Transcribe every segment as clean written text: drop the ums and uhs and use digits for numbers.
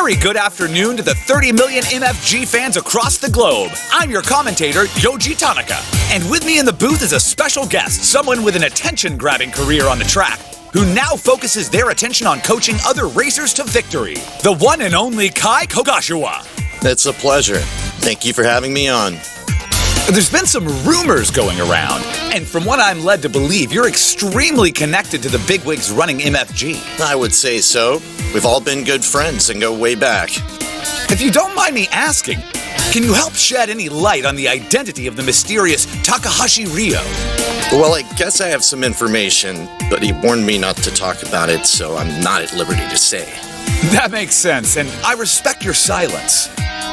very good afternoon to the 30 million MFG fans across the globe. I'm your commentator, Yoji Tanaka. And with me in the booth is a special guest, someone with an attention-grabbing career on the track, who now focuses their attention on coaching other racers to victory. The one and only Kai Kogashiwa. It's a pleasure. Thank you for having me on. There's been some rumors going around, and from what I'm led to believe, you're extremely connected to the bigwigs running MFG. I would say so. We've all been good friends and go way back. If you don't mind me asking, can you help shed any light on the identity of the mysterious Takahashi Ryo? Well, I guess I have some information, but he warned me not to talk about it, so I'm not at liberty to say. That makes sense, and I respect your silence.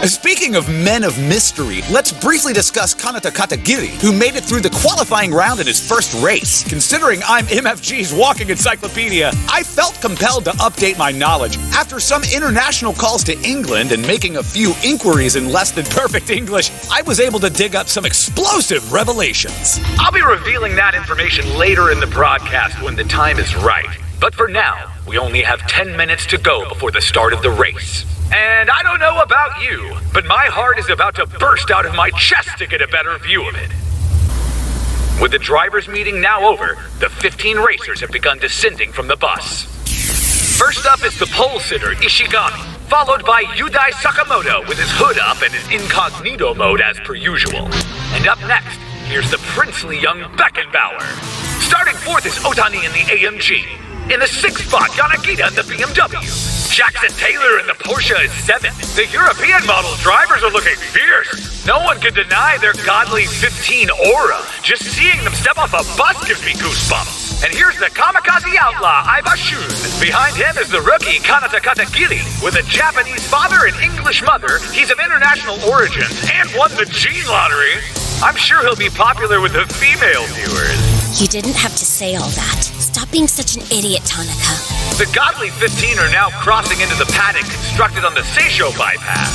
Speaking of men of mystery, let's briefly discuss Kanata Katagiri, who made it through the qualifying round in his first race. Considering I'm MFG's walking encyclopedia, I felt compelled to update my knowledge. After some international calls to England and making a few inquiries in less than perfect English, I was able to dig up some explosive revelations. I'll be revealing that information later in the broadcast when the time is right. But for now, we only have 10 minutes to go before the start of the race. And I don't know about you, but my heart is about to burst out of my chest to get a better view of it. With the drivers' meeting now over, the 15 racers have begun descending from the bus. First up is the pole sitter, Ishigami, followed by Yudai Sakamoto with his hood up and in incognito mode as per usual. And up next, here's the princely young Beckenbauer. Starting fourth is Otani in the AMG. In the sixth spot, Yanagita in the BMW. Jackson Taylor in the Porsche is seventh. The European model drivers are looking fierce. No one can deny their godly 15 aura. Just seeing them step off a bus gives me goosebumps. And here's the kamikaze outlaw, Aiba Shun. Behind him is the rookie Kanata Katagiri. With a Japanese father and English mother, he's of international origins and won the gene lottery. I'm sure he'll be popular with the female viewers. You didn't have to say all that. Stop being such an idiot, Tanaka. The godly 15 are now crossing into the paddock constructed on the Seisho bypass.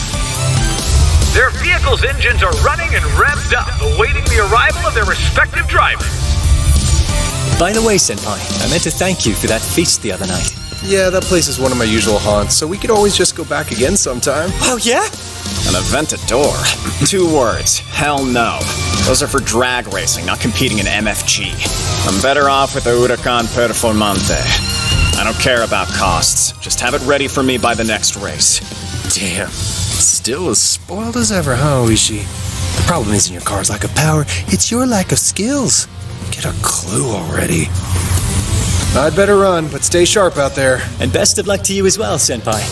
Their vehicles' engines are running and revved up, awaiting the arrival of their respective drivers. By the way, Senpai, I meant to thank you for that feast the other night. Yeah, that place is one of my usual haunts, so we could always just go back again sometime. Oh, yeah? An Aventador. 2 words. Hell no. Those are for drag racing, not competing in MFG. I'm better off with the Huracan Performante. I don't care about costs. Just have it ready for me by the next race. Damn. Still as spoiled as ever, huh, Oishi? The problem isn't your car's lack of power, it's your lack of skills. Get a clue already. I'd better run, but stay sharp out there. And best of luck to you as well, Senpai.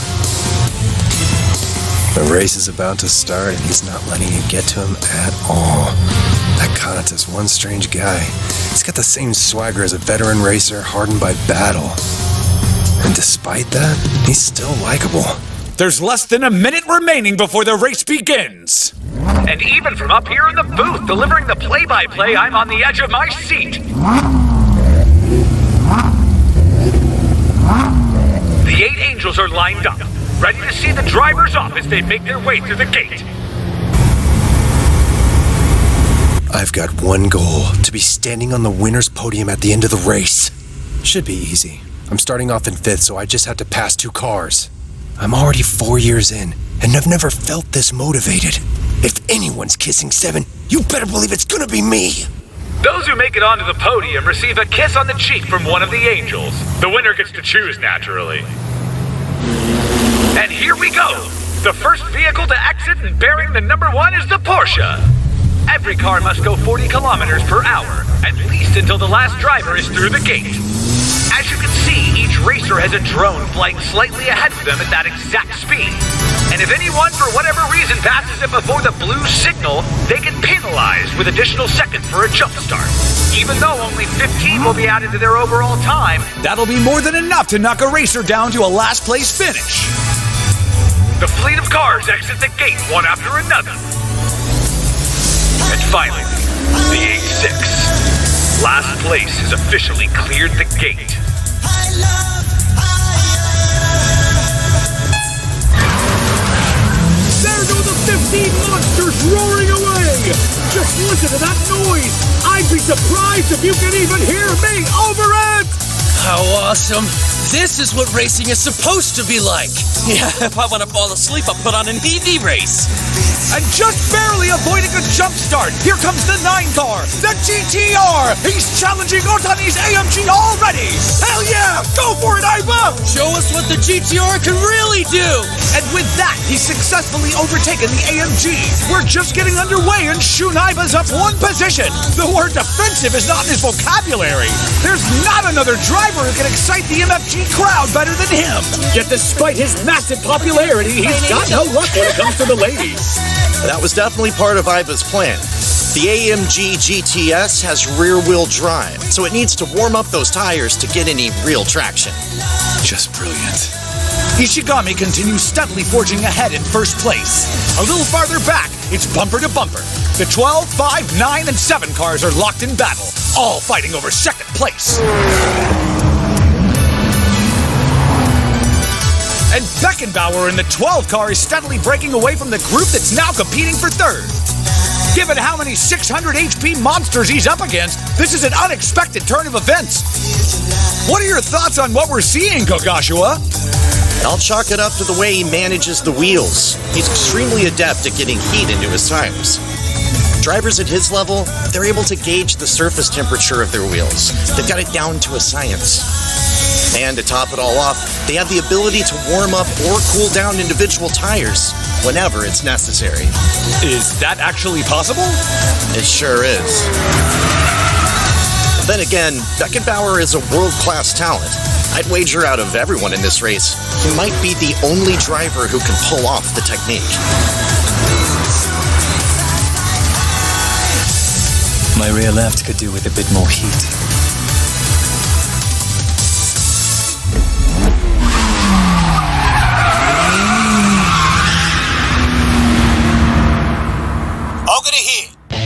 The race is about to start, and he's not letting it get to him at all. That Kanata's one strange guy. He's got the same swagger as a veteran racer hardened by battle. And despite that, he's still likable. There's less than a minute remaining before the race begins. And even from up here in the booth, delivering the play-by-play, I'm on the edge of my seat. The 8 angels are lined up, ready to see the drivers off as they make their way through the gate. I've got one goal, to be standing on the winner's podium at the end of the race. Should be easy. I'm starting off in 5th, so I just have to pass 2 cars. I'm already 4 years in, and I've never felt this motivated. If anyone's kissing 7, you better believe it's gonna be me! Those who make it onto the podium receive a kiss on the cheek from one of the angels. The winner gets to choose, naturally. And here we go! The first vehicle to exit and bearing the number 1 is the Porsche. Every car must go 40 kilometers per hour, at least until the last driver is through the gate. As you can see, each racer has a drone flying slightly ahead of them at that exact speed. And if anyone, for whatever reason, passes it before the blue signal, they get penalized with additional seconds for a jump start. Even though only 15 will be added to their overall time, that'll be more than enough to knock a racer down to a last place finish. The fleet of cars exit the gate one after another. And finally, the 8-6. Last place has officially cleared the gate. There go the 15 monsters roaring away! Just listen to that noise! I'd be surprised if you could even hear me over it! How awesome! This is what racing is supposed to be like. Yeah, if I want to fall asleep, I'll put on an EV race. And just barely avoiding a jump start, here comes the 9 car, the GTR! He's challenging Otani's AMG already! Hell yeah! Go for it, Aiba! Show us what the GTR can really do! And with that, he's successfully overtaken the AMG. We're just getting underway and Shun Aiba's up 1 position. The word defensive is not in his vocabulary. There's not another driver who can excite the MFG crowd better than him. Yet despite his massive popularity, he's got no luck when it comes to the ladies. That was definitely part of Iva's plan. The AMG GTS has rear-wheel drive, so it needs to warm up those tires to get any real traction. Just brilliant. Ishigami continues steadily forging ahead in first place. A little farther back, it's bumper to bumper. The 12, 5, 9, and 7 cars are locked in battle, all fighting over second place. And Beckenbauer in the 12 car is steadily breaking away from the group that's now competing for third. Given how many 600 HP monsters he's up against, this is an unexpected turn of events. What are your thoughts on what we're seeing, Kogashua? I'll chalk it up to the way he manages the wheels. He's extremely adept at getting heat into his tires. Drivers at his level, they're able to gauge the surface temperature of their wheels. They've got it down to a science. And to top it all off, they have the ability to warm up or cool down individual tires whenever it's necessary. Is that actually possible? It sure is. Then again, Beckenbauer is a world-class talent. I'd wager out of everyone in this race, he might be the only driver who can pull off the technique. My rear left could do with a bit more heat.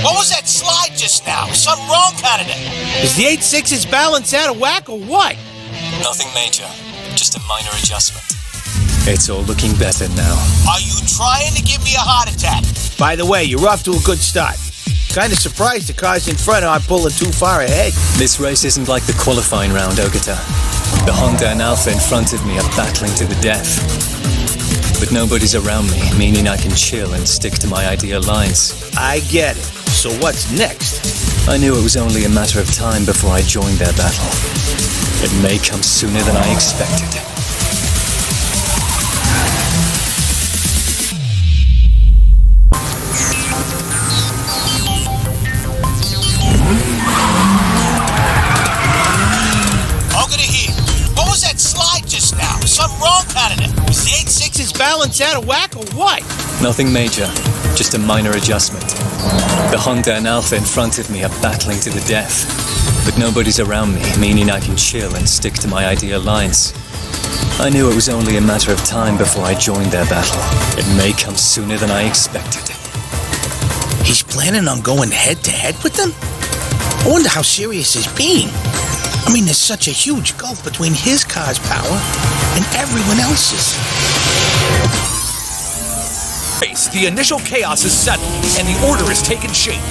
What was that slide just now? Something wrong, Canada? Is the 8.6's balance out of whack or what? Nothing major, just a minor adjustment. It's all looking better now. Are you trying to give me a heart attack? By the way, you're off to a good start. Kind of surprised the cars in front aren't pulling too far ahead. This race isn't like the qualifying round, Ogata. The Honda and Alpha in front of me are battling to the death. But nobody's around me, meaning I can chill and stick to my ideal lines. I get it. So what's next? I knew it was only a matter of time before I joined their battle. It may come sooner than I expected. Ogata here. What was that slide just now? Something wrong, Canada? Is the 8.6's balance out of whack or what? Nothing major, just a minor adjustment. The Honda and Alpha in front of me are battling to the death. But nobody's around me, meaning I can chill and stick to my ideal lines. I knew it was only a matter of time before I joined their battle. It may come sooner than I expected. He's planning on going head-to-head with them? I wonder how serious he's being. I mean, there's such a huge gulf between his car's power and everyone else's. The initial chaos is settled, and the order is taking shape.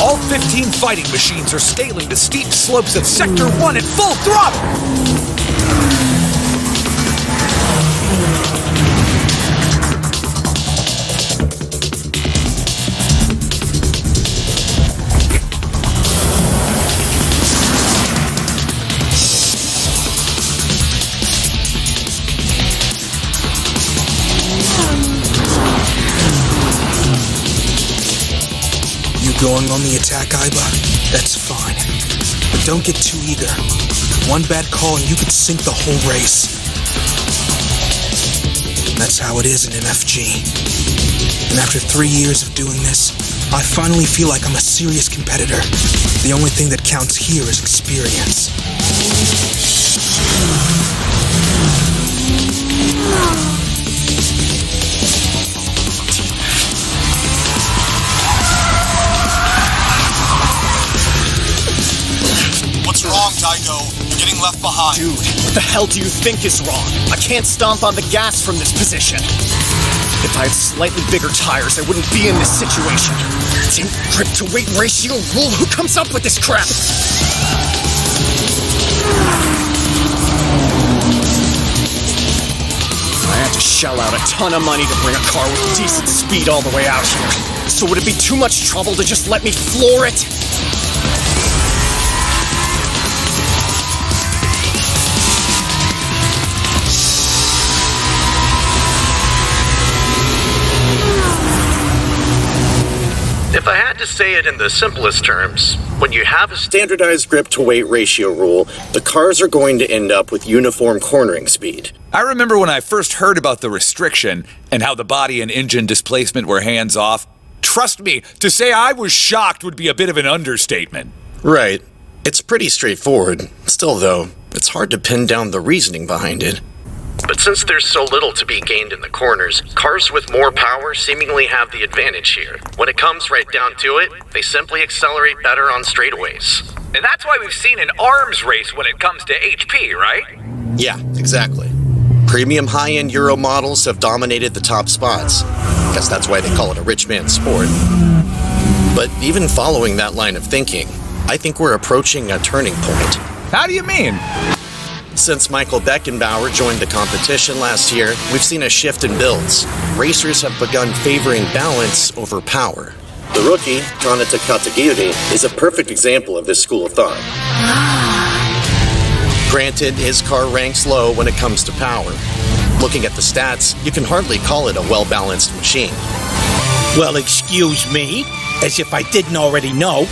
All 15 fighting machines are scaling the steep slopes of Sector 1 at full throttle! Going on the attack, Aiba? That's fine. But don't get too eager. One bad call and you could sink the whole race. That's how it is in MFG. And after 3 years of doing this, I finally feel like I'm a serious competitor. The only thing that counts here is experience. What's wrong, Daigo? You're getting left behind. Dude, what the hell do you think is wrong? I can't stomp on the gas from this position. If I had slightly bigger tires, I wouldn't be in this situation. Think grip to weight ratio rule? Who comes up with this crap? I had to shell out a ton of money to bring a car with decent speed all the way out here. So would it be too much trouble to just let me floor it? If I had to say it in the simplest terms, when you have a standardized grip to weight ratio rule, the cars are going to end up with uniform cornering speed. I remember when I first heard about the restriction and how the body and engine displacement were hands-off. Trust me, to say I was shocked would be a bit of an understatement. Right. It's pretty straightforward. Still, though, it's hard to pin down the reasoning behind it. But since there's so little to be gained in the corners, cars with more power seemingly have the advantage here. When it comes right down to it, they simply accelerate better on straightaways. And that's why we've seen an arms race when it comes to HP, right? Yeah, exactly. Premium high-end Euro models have dominated the top spots. Guess that's why they call it a rich man's sport. But even following that line of thinking, I think we're approaching a turning point. How do you mean? Since Michael Beckenbauer joined the competition last year, we've seen a shift in builds. Racers have begun favoring balance over power. The rookie, Kanata Katagiri, is a perfect example of this school of thought. Granted, his car ranks low when it comes to power. Looking at the stats, you can hardly call it a well-balanced machine. Well, excuse me, as if I didn't already know.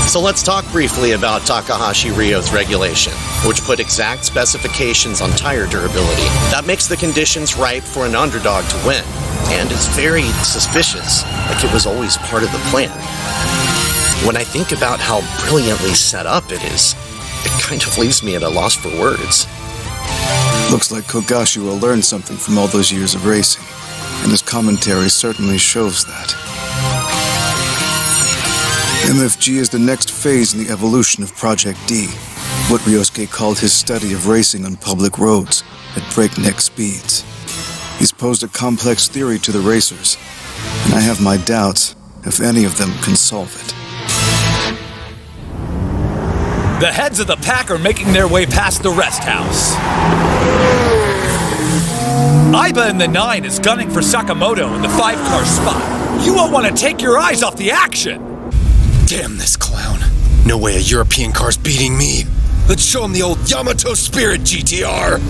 So let's talk briefly about Takahashi Ryo's regulation, which put exact specifications on tire durability. That makes the conditions ripe for an underdog to win, and it's very suspicious, like it was always part of the plan. When I think about how brilliantly set up it is, it kind of leaves me at a loss for words. Looks like Kogashi will learn something from all those years of racing, and his commentary certainly shows that. MFG is the next phase in the evolution of Project D, what Ryosuke called his study of racing on public roads at breakneck speeds. He's posed a complex theory to the racers, and I have my doubts if any of them can solve it. The heads of the pack are making their way past the rest house. Aiba in the 9 is gunning for Sakamoto in the 5-car spot. You won't want to take your eyes off the action. Damn this clown. No way a European car's beating me. Let's show him the old Yamato spirit, GTR.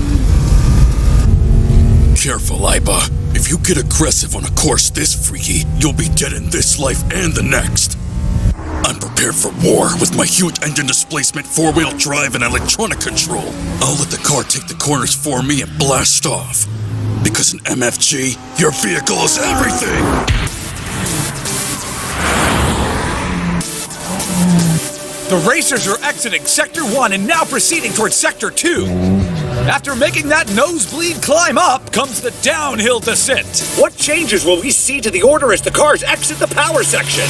Careful, Aiba. If you get aggressive on a course this freaky, you'll be dead in this life and the next. I'm prepared for war with my huge engine displacement, 4-wheel drive, and electronic control. I'll let the car take the corners for me and blast off. Because in MFG, your vehicle is everything! The racers are exiting Sector 1 and now proceeding towards Sector 2. After making that nosebleed climb up comes the downhill descent. What changes will we see to the order as the cars exit the power section?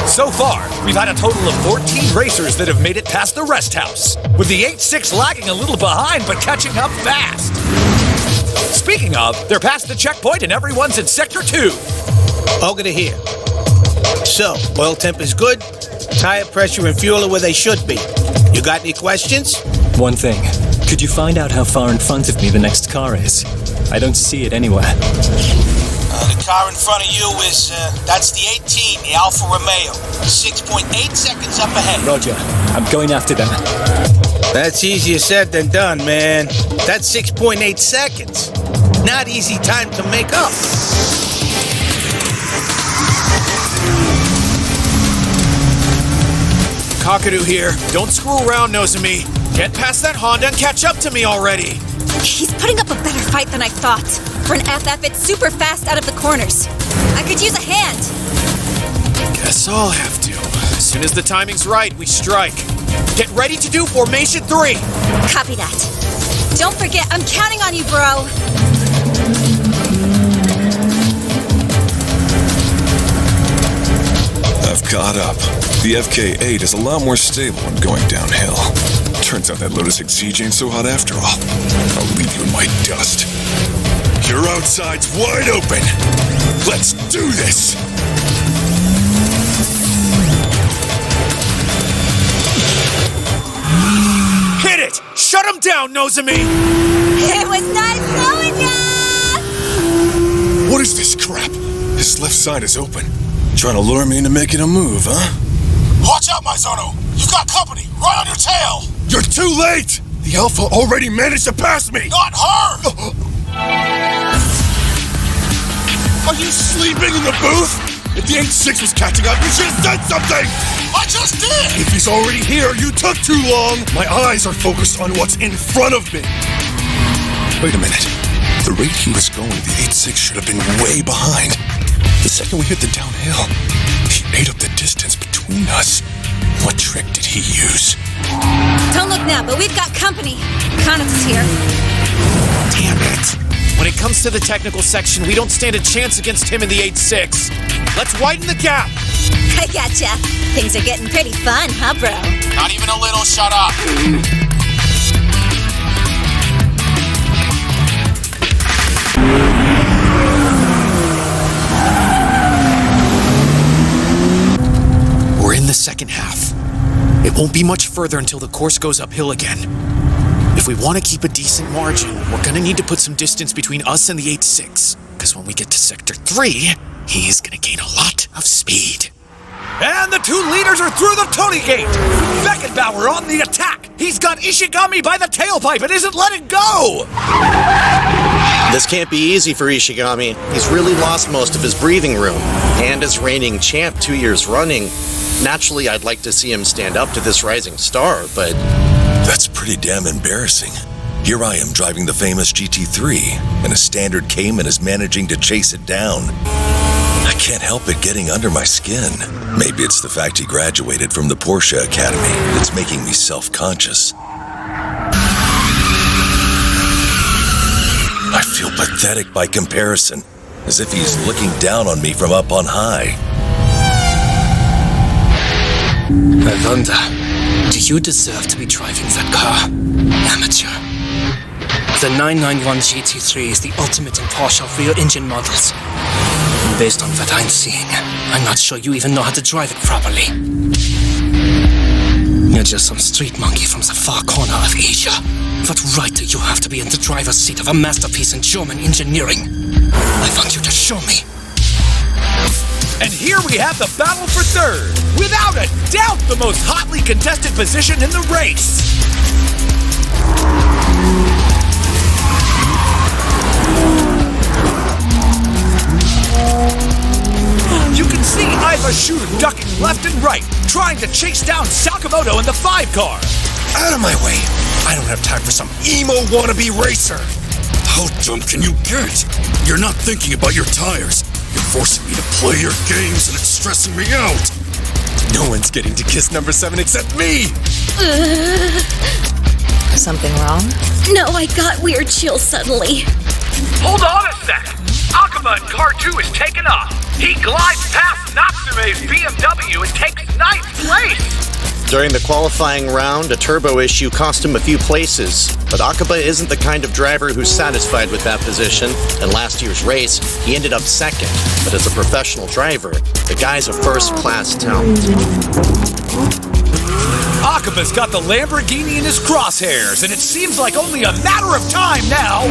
So far, we've had a total of 14 racers that have made it past the rest house, with the 8-6 lagging a little behind but catching up fast. Speaking of, they're past the checkpoint and everyone's in Sector 2. Over to here. So, oil temp is good, tire pressure and fuel are where they should be. You got any questions? One thing. Could you find out how far in front of me the next car is? I don't see it anywhere. The car in front of you is, that's the 18, the Alfa Romeo. 6.8 seconds up ahead. Roger. I'm going after them. That's easier said than done, man. That's 6.8 seconds. Not easy time to make up. Kakadu here. Don't screw around, Nozomi. Get past that Honda and catch up to me already. He's putting up a better fight than I thought. For an FF, it's super fast out of the corners. I could use a hand. Guess I'll have to. As soon as the timing's right, we strike. Get ready to do Formation 3. Copy that. Don't forget, I'm counting on you, bro. I've caught up. The FK8 is a lot more stable when going downhill. Turns out that Lotus Exige ain't so hot after all. I'll leave you in my dust. Your outside's wide open. Let's do this! Hit it! Shut him down, Nozomi! It was nice knowing ya! What is this crap? His left side is open. Trying to lure me into making a move, huh? Watch out, Maizono! You've got company! Right on your tail! You're too late! The Alpha already managed to pass me! Not her! Are you sleeping in the booth? If the 8-6 was catching up, you should have said something! I just did! If he's already here, you took too long! My eyes are focused on what's in front of me! Wait a minute. The rate he was going, the 8-6 should have been way behind. The second we hit the downhill, he ate up the distance between us. What trick did he use? Don't look now, but we've got company. Kanata's here. Damn it! When it comes to the technical section, we don't stand a chance against him in the 8-6. Let's widen the gap! I gotcha. Things are getting pretty fun, huh, bro? Not even a little, shut up! We're in the second half. It won't be much further until the course goes uphill again. If we want to keep a decent margin, we're gonna need to put some distance between us and the 8-6. Because when we get to Sector 3, he's gonna gain a lot of speed. And the two leaders are through the Tony Gate! Beckenbauer on the attack! He's got Ishigami by the tailpipe and isn't letting go! This can't be easy for Ishigami. He's really lost most of his breathing room. And as reigning champ 2 years running, naturally I'd like to see him stand up to this rising star, but... That's pretty damn embarrassing. Here I am driving the famous GT3, and a standard Cayman is managing to chase it down. I can't help it getting under my skin. Maybe it's the fact he graduated from the Porsche Academy that's making me self-conscious. I feel pathetic by comparison, as if he's looking down on me from up on high. I wonder, do you deserve to be driving that car, amateur? The 991 GT3 is the ultimate in partial rear engine models. And based on what I'm seeing, I'm not sure you even know how to drive it properly. You're just some street monkey from the far corner of Asia. What right do you have to be in the driver's seat of a masterpiece in German engineering? I want you to show me. And here we have the battle for third. Without a doubt, the most hotly contested position in the race. You can see Iva Shooter ducking left and right, trying to chase down Sakamoto in the 5 car. Out of my way! I don't have time for some emo wannabe racer! How dumb can you get? You're not thinking about your tires. You're forcing me to play your games and it's stressing me out. No one's getting to kiss number 7 except me! Something wrong? No, I got weird chills suddenly. Hold on a sec! Akuma in car 2 is taken off. He glides past Natsume's BMW and takes 9th place! During the qualifying round, a turbo issue cost him a few places, but Akaba isn't the kind of driver who's satisfied with that position. In last year's race, he ended up second, but as a professional driver, the guy's a first-class talent. Akaba's got the Lamborghini in his crosshairs, and it seems like only a matter of time now.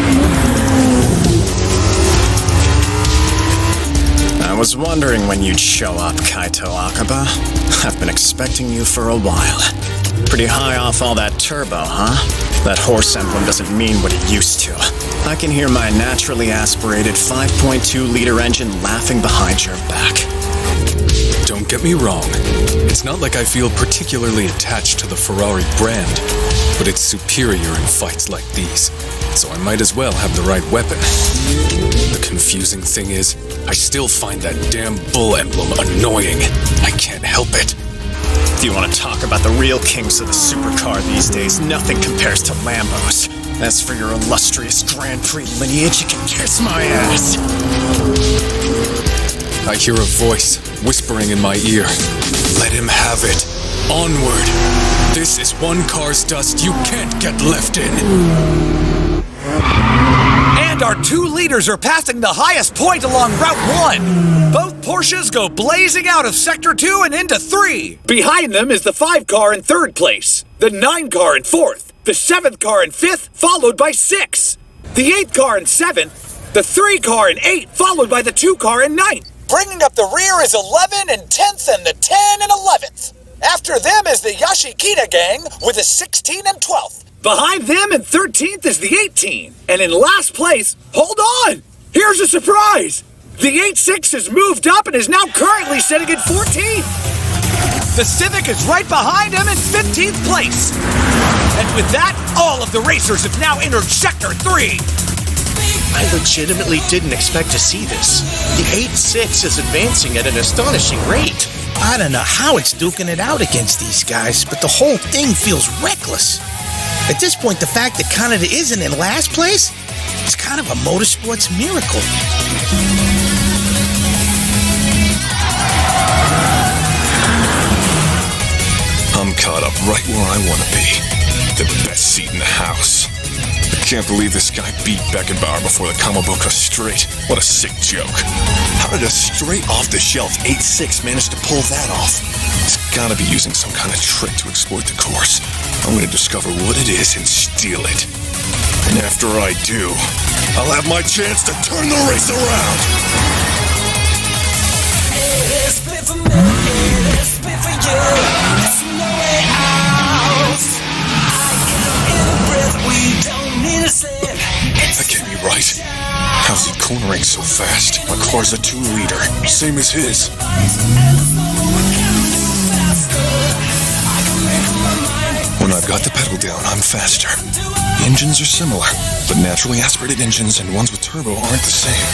I was wondering when you'd show up, Kaito Akaba. I've been expecting you for a while. Pretty high off all that turbo, huh? That horse emblem doesn't mean what it used to. I can hear my naturally aspirated 5.2-liter engine laughing behind your back. Don't get me wrong. It's not like I feel particularly attached to the Ferrari brand, but it's superior in fights like these, so I might as well have the right weapon. The confusing thing is, I still find that damn bull emblem annoying. I can't help it. If you want to talk about the real kings of the supercar these days, nothing compares to Lambos. As for your illustrious Grand Prix lineage, you can kiss my ass. I hear a voice whispering in my ear. Let him have it. Onward. This is one car's dust you can't get left in. And our two leaders are passing the highest point along Route 1. Both Porsches go blazing out of Sector 2 and into 3. Behind them is the 5 car in 3rd place, the 9 car in 4th, the 7th car in 5th, followed by 6, the 8th car in 7th, the 3 car in 8th, followed by the 2 car in 9th. Bringing up the rear is 11 and 10th and the 10 and 11th. After them is the Yashikita gang with the 16 and 12th. Behind them in 13th is the 18. And in last place, hold on! Here's a surprise! The 8-6 has moved up and is now currently sitting at 14th. The Civic is right behind him in 15th place. And with that, all of the racers have now entered Sector 3. I legitimately didn't expect to see this. The 8-6 is advancing at an astonishing rate. I don't know how it's duking it out against these guys, but the whole thing feels reckless. At this point, the fact that Canada isn't in last place is kind of a motorsports miracle. I'm caught up right where I want to be. The best seat in the house. I can't believe this guy beat Beckenbauer before the Kamabuka straight. What a sick joke. How did a straight off-the-shelf 8.6 manage to pull that off? He's gotta be using some kind of trick to exploit the course. I'm gonna discover what it is and steal it. And after I do, I'll have my chance to turn the race around! Split for me, split for you. There's no way out. I get in a breath, we don't need a slip. That can't be right. How's he cornering so fast? My car's a 2-liter, same as his. When I've got the pedal down, I'm faster. The engines are similar, but naturally aspirated engines and ones with turbo aren't the same.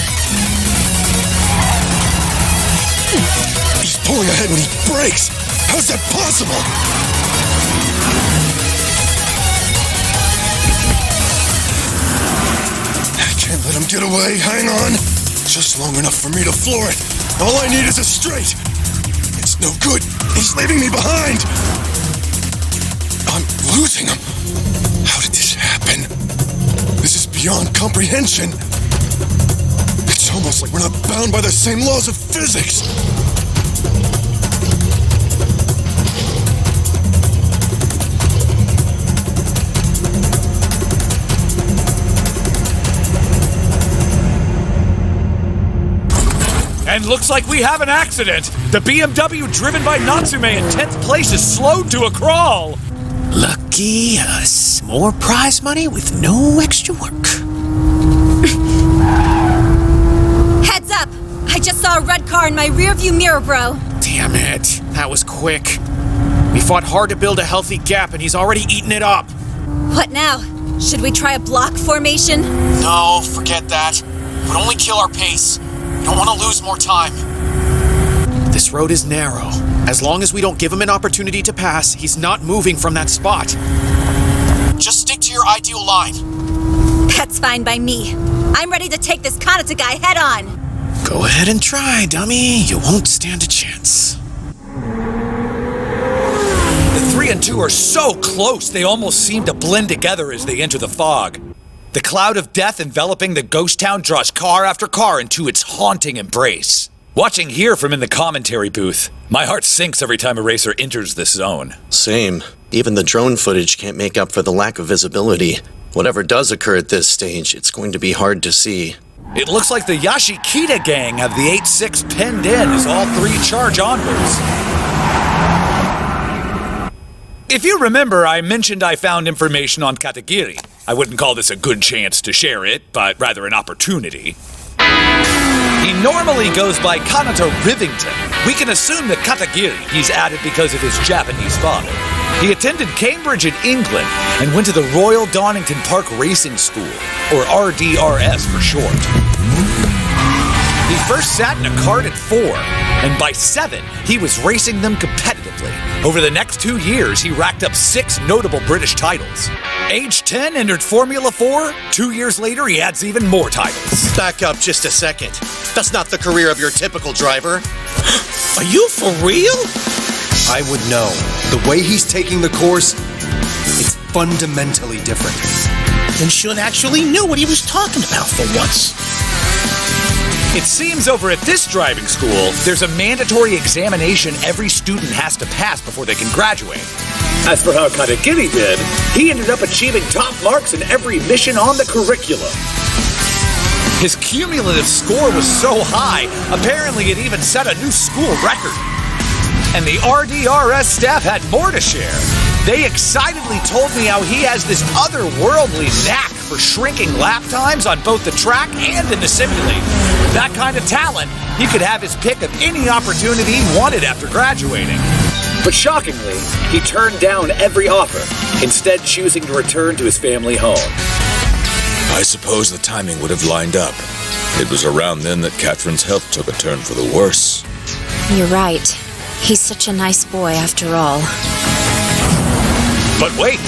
He's pulling ahead when he brakes! How's that possible? I can't let him get away. Hang on. Just long enough for me to floor it. All I need is a straight. It's no good. He's leaving me behind. I'm losing him. How did this happen? This is beyond comprehension. It's almost like we're not bound by the same laws of physics. And looks like we have an accident. The BMW driven by Natsume in 10th place is slowed to a crawl. Lucky us. More prize money with no extra work. Heads up! I just saw a red car in my rearview mirror, bro. Damn it. That was quick. We fought hard to build a healthy gap, and he's already eaten it up. What now? Should we try a block formation? No, forget that. It would only kill our pace. We don't want to lose more time. This road is narrow. As long as we don't give him an opportunity to pass, he's not moving from that spot. Just stick to your ideal line. That's fine by me. I'm ready to take this Kanata guy head on. Go ahead and try, dummy. You won't stand a chance. The 3 and 2 are so close they almost seem to blend together as they enter the fog. The cloud of death enveloping the ghost town draws car after car into its haunting embrace. Watching here from in the commentary booth, my heart sinks every time a racer enters this zone. Same. Even the drone footage can't make up for the lack of visibility. Whatever does occur at this stage, it's going to be hard to see. It looks like the Yashikita gang have the 8-6 pinned in as all 3 charge onwards. If you remember, I mentioned I found information on Katagiri. I wouldn't call this a good chance to share it, but rather an opportunity. He normally goes by Kanata Rivington. We can assume that Katagiri he's added because of his Japanese father. He attended Cambridge in England and went to the Royal Donington Park Racing School, or RDRS for short. He first sat in a kart at 4, and by 7, he was racing them competitively. Over the next 2 years, he racked up 6 notable British titles. Age 10, entered Formula 4. 2 years later, he adds even more titles. Back up just a second. That's not the career of your typical driver. Are you for real? I would know. The way he's taking the course, it's fundamentally different. Then Shun actually knew what he was talking about for once. It seems over at this driving school, there's a mandatory examination every student has to pass before they can graduate. As for how Katagiri did, he ended up achieving top marks in every mission on the curriculum. His cumulative score was so high, apparently it even set a new school record. And the RDRS staff had more to share. They excitedly told me how he has this otherworldly knack for shrinking lap times on both the track and in the simulator. With that kind of talent, he could have his pick of any opportunity he wanted after graduating. But shockingly, he turned down every offer, instead choosing to return to his family home. I suppose the timing would have lined up. It was around then that Catherine's health took a turn for the worse. You're right. He's such a nice boy after all. But wait,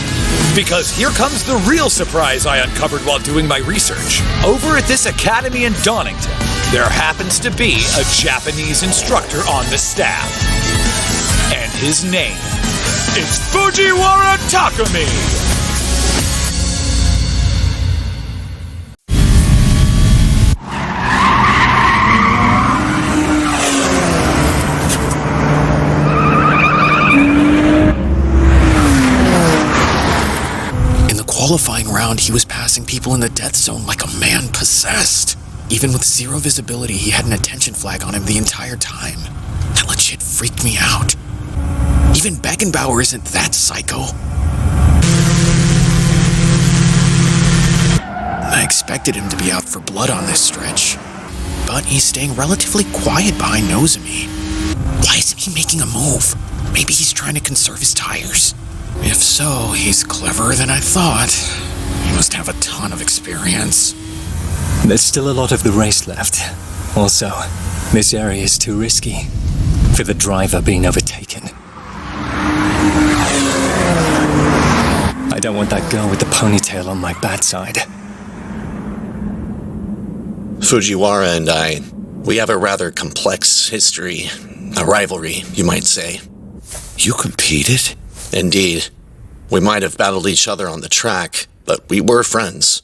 because here comes the real surprise I uncovered while doing my research. Over at this academy in Donington, there happens to be a Japanese instructor on the staff. And his name is Fujiwara Takumi! Qualifying round, he was passing people in the death zone like a man possessed. Even with zero visibility, he had an attention flag on him the entire time. That legit freaked me out. Even Beckenbauer isn't that psycho. I expected him to be out for blood on this stretch, but he's staying relatively quiet behind Nozomi. Why isn't he making a move? Maybe he's trying to conserve his tires. If so, he's cleverer than I thought. He must have a ton of experience. There's still a lot of the race left. Also, this area is too risky for the driver being overtaken. I don't want that girl with the ponytail on my bad side. Fujiwara and I, we have a rather complex history. A rivalry, you might say. You competed? Indeed. We might have battled each other on the track, but we were friends.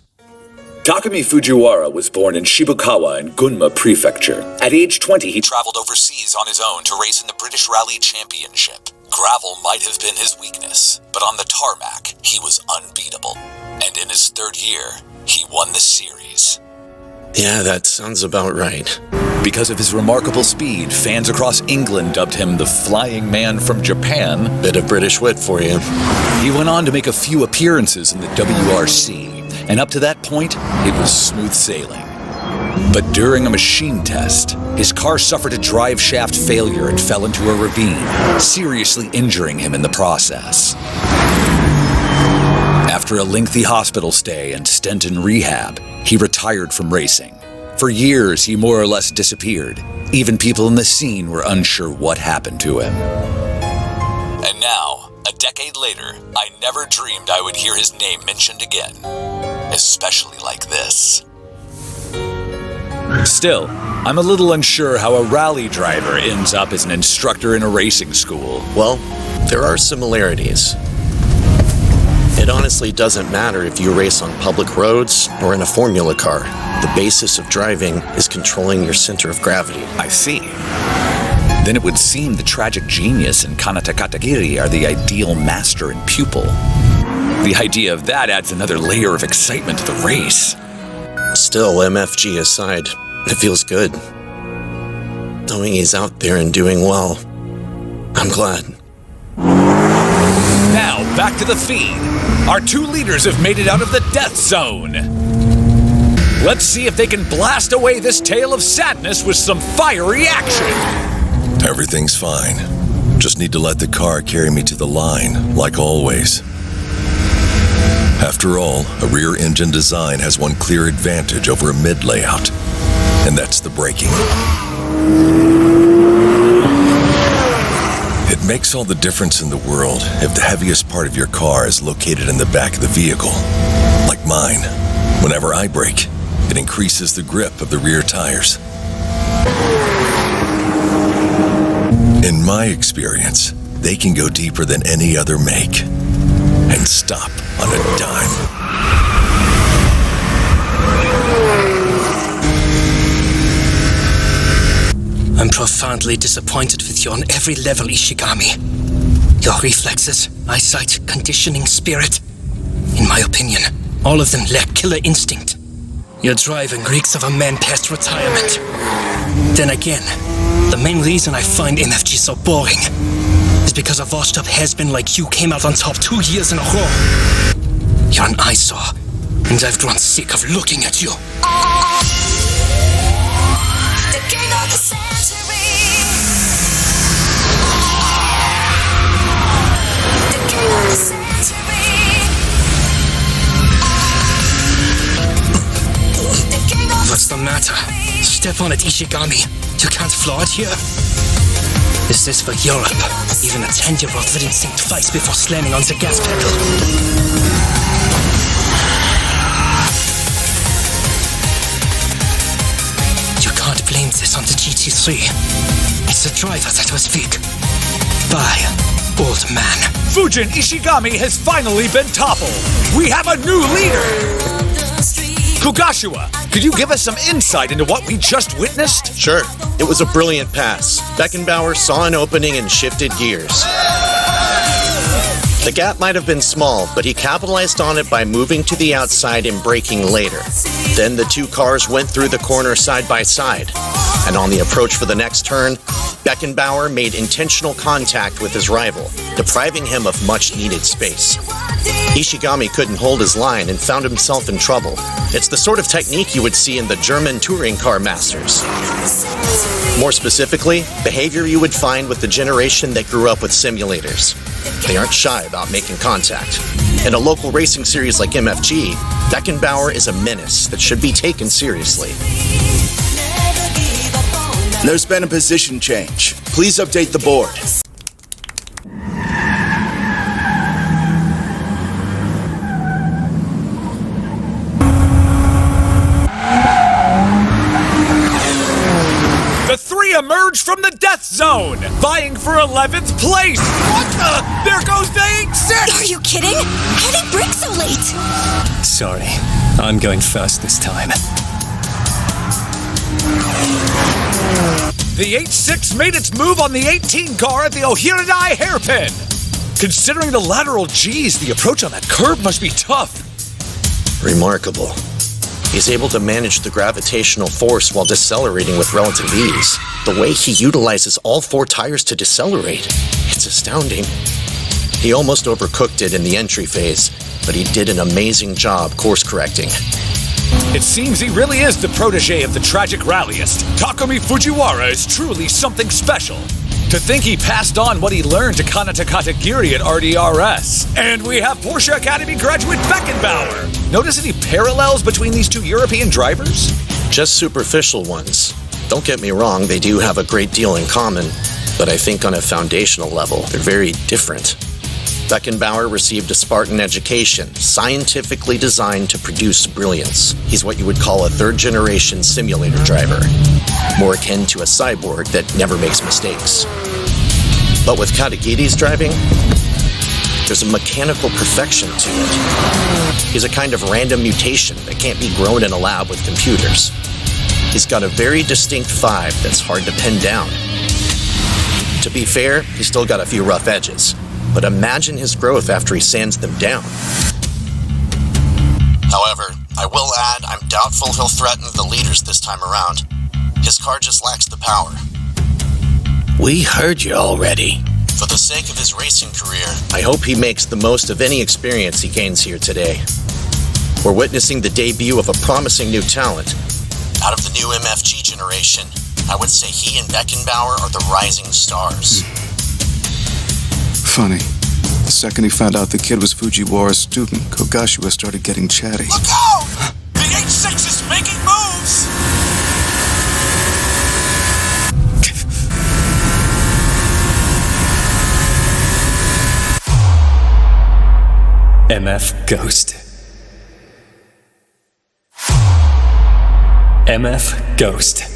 Takumi Fujiwara was born in Shibukawa in Gunma Prefecture. At age 20, he traveled overseas on his own to race in the British Rally Championship. Gravel might have been his weakness, but on the tarmac, he was unbeatable. And in his third year, he won the series. Yeah, that sounds about right. Because of his remarkable speed, fans across England dubbed him the Flying Man from Japan. Bit of British wit for you. He went on to make a few appearances in the WRC, and up to that point, it was smooth sailing. But during a machine test, his car suffered a drive shaft failure and fell into a ravine, seriously injuring him in the process. After a lengthy hospital stay and stint in rehab, he retired from racing. For years, he more or less disappeared. Even people in the scene were unsure what happened to him. And now, a decade later, I never dreamed I would hear his name mentioned again. Especially like this. Still, I'm a little unsure how a rally driver ends up as an instructor in a racing school. Well, there are similarities. It honestly doesn't matter if you race on public roads or in a formula car. The basis of driving is controlling your center of gravity. I see. Then it would seem the tragic genius and Kanata Katagiri are the ideal master and pupil. The idea of that adds another layer of excitement to the race. Still, MFG aside, it feels good. Knowing he's out there and doing well. I'm glad. Now, back to the feed. Our two leaders have made it out of the death zone. Let's see if they can blast away this tale of sadness with some fiery action. Everything's fine. Just need to let the car carry me to the line, like always. After all, a rear engine design has one clear advantage over a mid layout, and that's the braking. It makes all the difference in the world if the heaviest part of your car is located in the back of the vehicle. Like mine. Whenever I brake, it increases the grip of the rear tires. In my experience, they can go deeper than any other make. And stop on a dime. I'm profoundly disappointed with you on every level, Ishigami. Your reflexes, eyesight, conditioning, spirit. In my opinion, all of them lack killer instinct. Your driving reeks of a man past retirement. Then again, the main reason I find MFG so boring is because a washed-up has-been like you came out on top 2 years in a row. You're an eyesore, and I've grown sick of looking at you. The king of the century. The king of the century. What's the matter? Step on it, Ishigami. You can't flaw it here. Is this for Europe? Even a 10-year-old wouldn't think twice before slamming on the gas pedal. You can't blame this on the GT3. It's the driver that was weak. Bye, old man. Fujin Ishigami has finally been toppled. We have a new leader. Kogashiwa, could you give us some insight into what we just witnessed? Sure. It was a brilliant pass. Beckenbauer saw an opening and shifted gears. The gap might have been small, but he capitalized on it by moving to the outside and braking later. Then the two cars went through the corner side by side. And on the approach for the next turn, Beckenbauer made intentional contact with his rival, depriving him of much-needed space. Ishigami couldn't hold his line and found himself in trouble. It's the sort of technique you would see in the German touring car masters. More specifically, behavior you would find with the generation that grew up with simulators. They aren't shy about making contact. In a local racing series like MFG, Beckenbauer is a menace that should be taken seriously. There's been a position change. Please update the board. The three emerge from the death zone, vying for 11th place. What the? There goes the 8-6! Are you kidding? How'd he brake so late? Sorry, I'm going first this time. The 8-6 made its move on the 18 car at the Ohiradai hairpin. Considering the lateral G's, the approach on that curb must be tough. Remarkable. He's able to manage the gravitational force while decelerating with relative ease. The way he utilizes all 4 tires to decelerate, it's astounding. He almost overcooked it in the entry phase, but he did an amazing job course correcting. It seems he really is the protege of the tragic rallyist. Takumi Fujiwara is truly something special. To think he passed on what he learned to Kanata Katagiri at RDRS. And we have Porsche Academy graduate Beckenbauer. Notice any parallels between these two European drivers? Just superficial ones. Don't get me wrong, they do have a great deal in common, but I think on a foundational level, they're very different. Beckenbauer received a Spartan education, scientifically designed to produce brilliance. He's what you would call a third-generation simulator driver, more akin to a cyborg that never makes mistakes. But with Katagiri's driving, there's a mechanical perfection to it. He's a kind of random mutation that can't be grown in a lab with computers. He's got a very distinct vibe that's hard to pin down. To be fair, he's still got a few rough edges. But imagine his growth after he sands them down. However, I will add, I'm doubtful he'll threaten the leaders this time around. His car just lacks the power. We heard you already. For the sake of his racing career, I hope he makes the most of any experience he gains here today. We're witnessing the debut of a promising new talent. Out of the new MFG generation, I would say he and Beckenbauer are the rising stars. Funny. The second he found out the kid was Fujiwara's student, Kogashiwa started getting chatty. Look out! The 8-6 is making moves! MF Ghost. MF Ghost.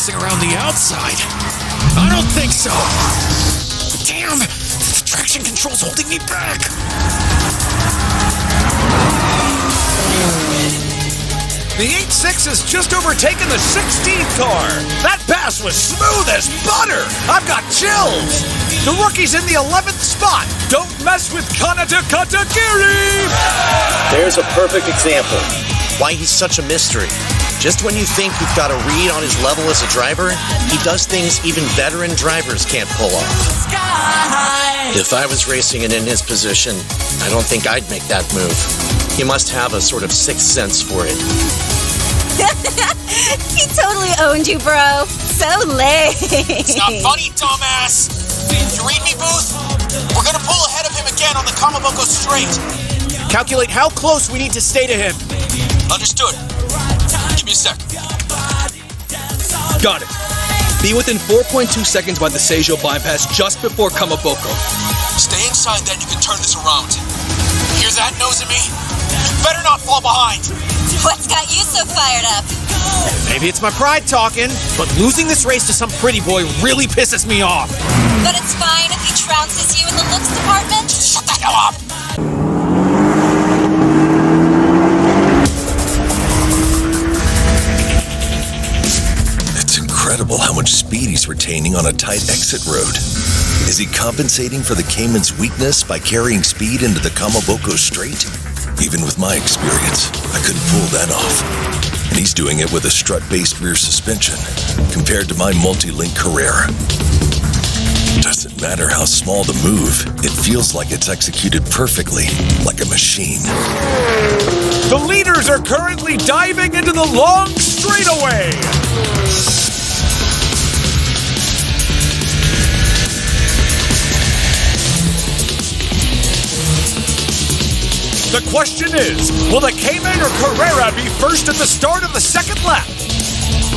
passing around the outside. I don't think so. Damn! The traction control's holding me back. The 8-6 has just overtaken the 16th car. That pass was smooth as butter. I've got chills. The rookie's in the 11th spot. Don't mess with Kanata Katagiri. There's a perfect example why he's such a mystery. Just when you think you've got a read on his level as a driver, he does things even veteran drivers can't pull off. If I was racing and in his position, I don't think I'd make that move. He must have a sort of sixth sense for it. He totally owned you, bro. So late. It's not funny, dumbass. You read me, Booth? We're gonna pull ahead of him again on the Kamaboko Straight. Calculate how close we need to stay to him. Understood. Give me a sec. Got it. Be within 4.2 seconds by the Seijo bypass just before Kamaboko. Stay inside, then you can turn this around. Hear that, Nozomi? You better not fall behind. What's got you so fired up? Maybe it's my pride talking, but losing this race to some pretty boy really pisses me off. But it's fine if he trounces you in the looks department? Shut the hell up! It's incredible how much speed he's retaining on a tight exit road. Is he compensating for the Cayman's weakness by carrying speed into the Kamaboko Straight? Even with my experience, I couldn't pull that off. And he's doing it with a strut-based rear suspension, compared to my multi-link Carrera. Doesn't matter how small the move, it feels like it's executed perfectly, like a machine. The leaders are currently diving into the long straightaway. The question is, will the Cayman or Carrera be first at the start of the second lap?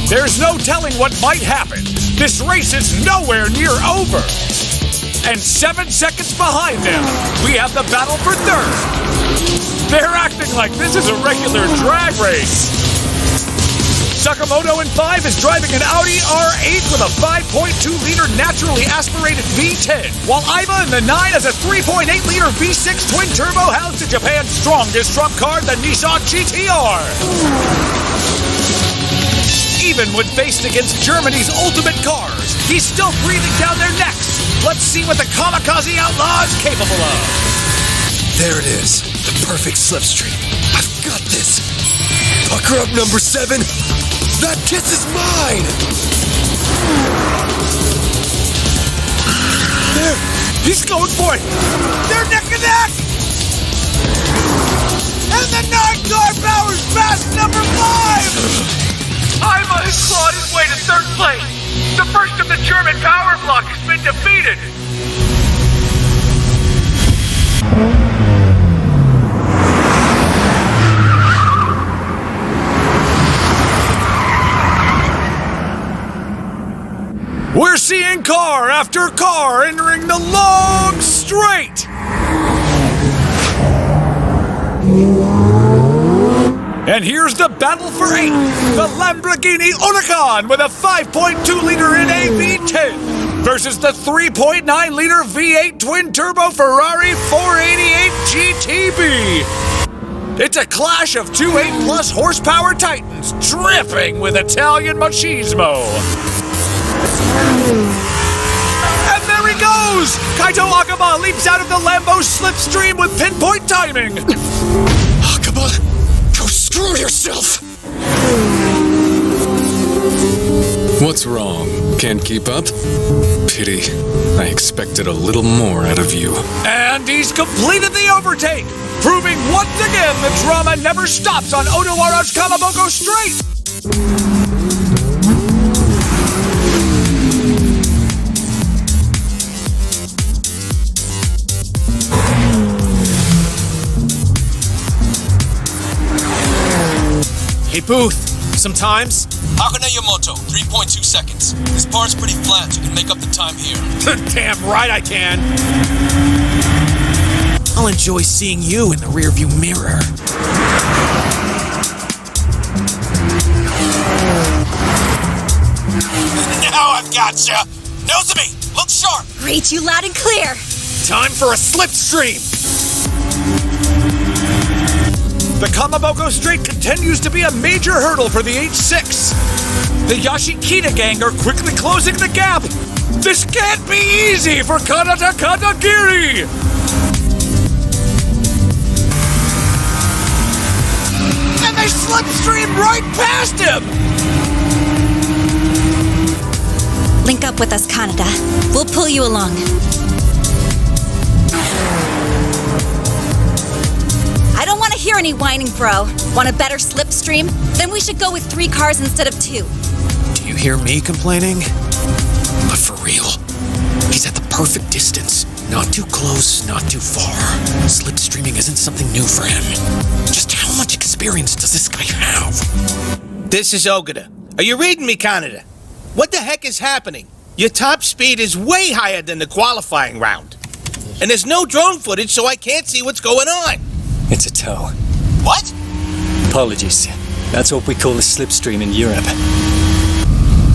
There's no telling what might happen. This race is nowhere near over. And 7 seconds behind them, we have the battle for third. They're acting like this is a regular drag race. Sakamoto in 5 is driving an Audi R8 with a 5.2-liter naturally aspirated V10, while Iva in the 9 has a 3.8-liter V6 twin-turbo housed in Japan's strongest trump card, the Nissan GT-R. Even when faced against Germany's ultimate cars, he's still breathing down their necks. Let's see what the Kamikaze Outlaw is capable of. There it is. The perfect slipstream. I've got this. Pucker up, number 7. That kiss is mine! There! He's going for it! They're neck and neck! And the 9-car powers past number 5! Iva has clawed his way to third place! The first of the German power block has been defeated! We're seeing car after car entering the long straight! And here's the battle for 8th, the Lamborghini Huracan with a 5.2-liter NA V10 versus the 3.9-liter V8 twin-turbo Ferrari 488 GTB. It's a clash of two 8-plus horsepower titans dripping with Italian machismo. And there he goes! Kaito Akaba leaps out of the Lambo slipstream with pinpoint timing. Akaba, go screw yourself! What's wrong? Can't keep up? Pity. I expected a little more out of you. And he's completed the overtake, proving once again the drama never stops on Odawara's Kamaboko Straight! Hey, Booth, sometimes... Hakone Yamoto, 3.2 seconds. This part's pretty flat, you can make up the time here. Damn right I can. I'll enjoy seeing you in the rearview mirror. gotcha. Nose of me. Look sharp. Read you loud and clear. Time for a slipstream. The Kamaboko Strait continues to be a major hurdle for the H6. The Yashikita gang are quickly closing the gap. This can't be easy for Kanata Katagiri! And they slipstream right past him! Link up with us, Kanata. We'll pull you along. I don't want to hear any whining, bro. Want a better slipstream? Then we should go with 3 cars instead of 2. Do you hear me complaining? But for real, he's at the perfect distance. Not too close, not too far. Slipstreaming isn't something new for him. Just how much experience does this guy have? This is Ogata. Are you reading me, Kanata? What the heck is happening? Your top speed is way higher than the qualifying round. And there's no drone footage, so I can't see what's going on. It's a tow. What? Apologies. That's what we call a slipstream in Europe.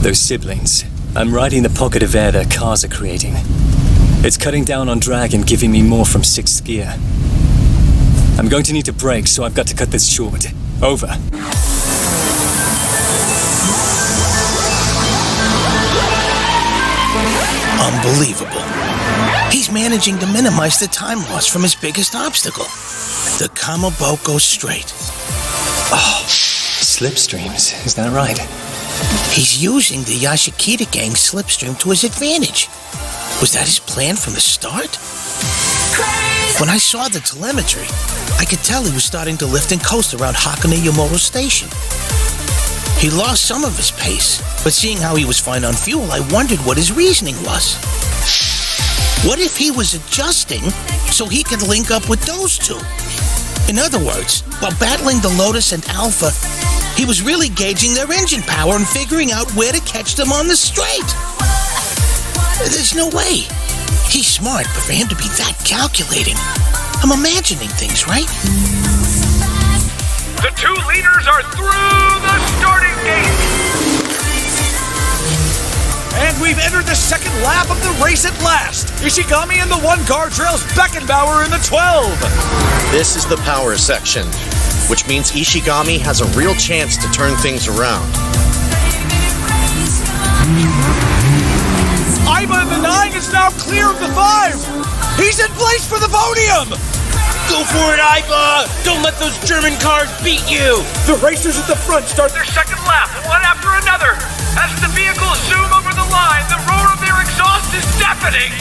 Those siblings. I'm riding the pocket of air their cars are creating. It's cutting down on drag and giving me more from 6th gear. I'm going to need to brake, so I've got to cut this short. Over. Unbelievable. He's managing to minimize the time loss from his biggest obstacle, the Kamaboko Strait. Oh, slipstreams, is that right? He's using the Yashikita gang slipstream to his advantage. Was that his plan from the start? When I saw the telemetry, I could tell he was starting to lift and coast around Hakone Yamato Station. He lost some of his pace, but seeing how he was fine on fuel, I wondered what his reasoning was. What if he was adjusting so he could link up with those two? In other words, while battling the Lotus and Alpha, he was really gauging their engine power and figuring out where to catch them on the straight. There's no way. He's smart, but for him to be that calculating, I'm imagining things, right? The 2 leaders are through the starting gate! And we've entered the second lap of the race at last. Ishigami in the 1 car trails Beckenbauer in the 12. This is the power section, which means Ishigami has a real chance to turn things around. Aiba in the 9 is now clear of the 5. He's in place for the podium. Go for it, Aiba! Don't let those German cars beat you! The racers at the front start Their second lap, one after another. As the vehicles zoom over the line, the roar of their exhaust is deafening.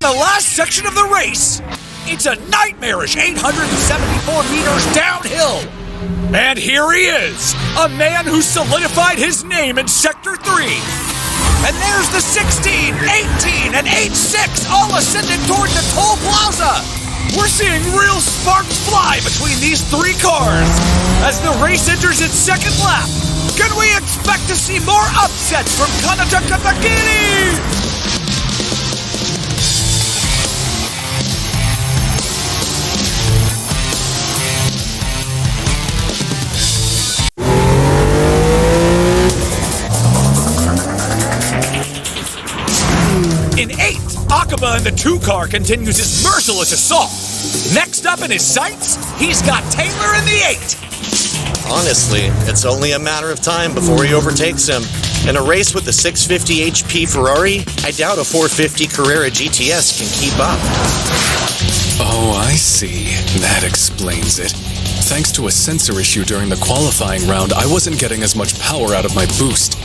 the last section of the race. It's a nightmarish 874 meters downhill. And here he is, a man who solidified his name in Sector 3. And there's the 16, 18, and 8-6 all ascending toward the toll plaza. We're seeing real sparks fly between these 3 cars. As the race enters its second lap, can we expect to see more upsets from Kanata Katagiri? In 8th, Akaba in the 2 car continues his merciless assault. Next up in his sights, he's got Taylor in the 8. Honestly, it's only a matter of time before he overtakes him. In a race with a 650 HP Ferrari, I doubt a 450 Carrera GTS can keep up. Oh, I see. That explains it. Thanks to a sensor issue during the qualifying round, I wasn't getting as much power out of my boost.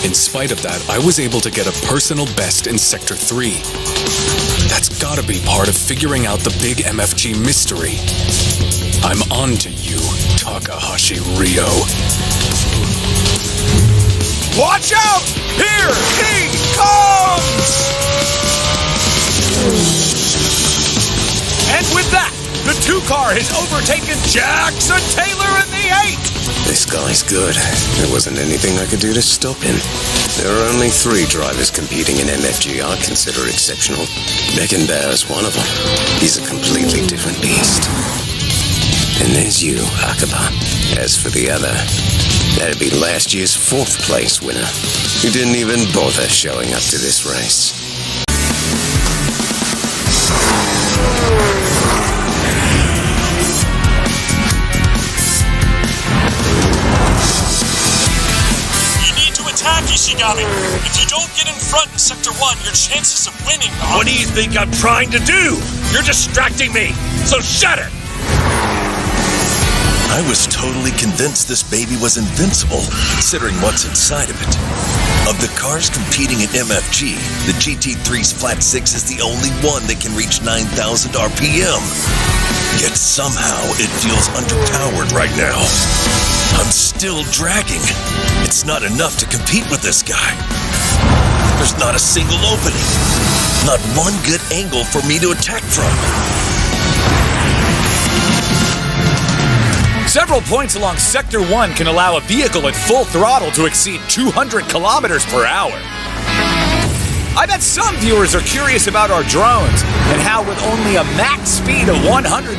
In spite of that, I was able to get a personal best in Sector 3. That's gotta be part of figuring out the big MFG mystery. I'm on to you, Takahashi Ryo. Watch out! Here he comes! And with that, the 2 car has overtaken Jackson Taylor in the 8. This guy's good. There wasn't anything I could do to stop him. There are only 3 drivers competing in MFG I consider exceptional. Beckenbauer's one of them. He's a completely different beast. And there's you, Akaba. As for the other, that'd be last year's 4th place winner, who didn't even bother showing up to this race. You need to attack, Ishigami. If you don't get in front in Sector 1, your chances of winning are... What do you think I'm trying to do? You're distracting me, so shut it! I was totally convinced this baby was invincible, considering what's inside of it. Of the cars competing in MFG, the GT3's Flat 6 is the only one that can reach 9,000 RPM. Yet somehow it feels underpowered right now. I'm still dragging. It's not enough to compete with this guy. There's not a single opening. Not one good angle for me to attack from. Several points along Sector 1 can allow a vehicle at full throttle to exceed 200 kilometers per hour. I bet some viewers are curious about our drones and how with only a max speed of 180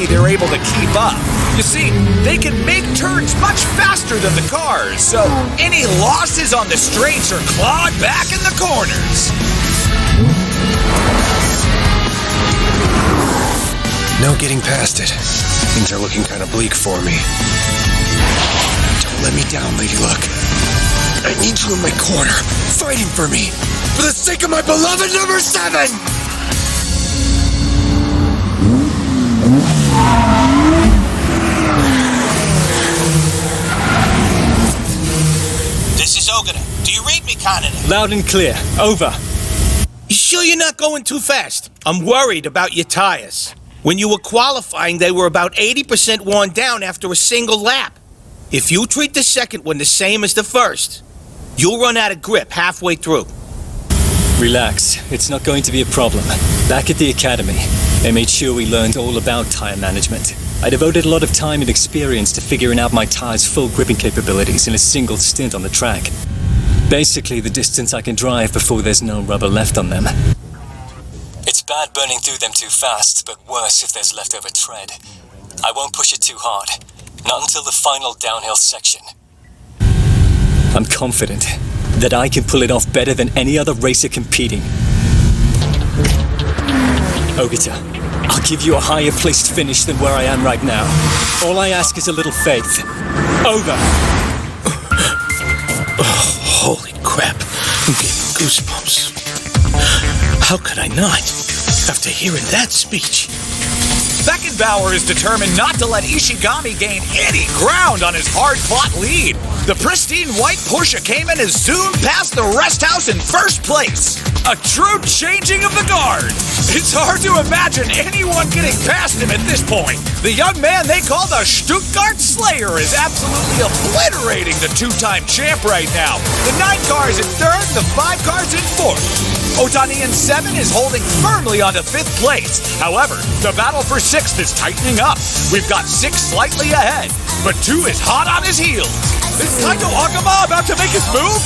they're able to keep up. You see, they can make turns much faster than the cars, so any losses on the straights are clawed back in the corners. No getting past it. Things are looking kind of bleak for me. Don't let me down, Lady Luck. I need you in my corner, fighting for me, for the sake of my beloved number 7! This is Ogata. Do you read me, Kaneda? Loud and clear. Over. You sure you're not going too fast? I'm worried about your tires. When you were qualifying, they were about 80% worn down after a single lap. If you treat the second one the same as the first, you'll run out of grip halfway through. Relax. It's not going to be a problem. Back at the academy, they made sure we learned all about tire management. I devoted a lot of time and experience to figuring out my tire's full gripping capabilities in a single stint on the track. Basically, the distance I can drive before there's no rubber left on them. It's bad burning through them too fast, but worse if there's leftover tread. I won't push it too hard. Not until the final downhill section. I'm confident that I can pull it off better than any other racer competing. Ogata, I'll give you a higher placed finish than where I am right now. All I ask is a little faith. Over. Oh, holy crap. I'm getting goosebumps. How could I not? After hearing that speech. Beckenbauer is determined not to let Ishigami gain any ground on his hard-fought lead. The pristine white Porsche Cayman has zoomed past the rest house in first place. A true changing of the guard. It's hard to imagine anyone getting past him at this point. The young man they call the Stuttgart Slayer is absolutely obliterating the two-time champ right now. The 9 car is in 3rd, the 5 cars in 4th. Otani in 7 is holding firmly onto 5th place. However, the battle for 6th is tightening up. We've got 6 slightly ahead, but 2 is hot on his heels. Is Taito Akaba about to make his move?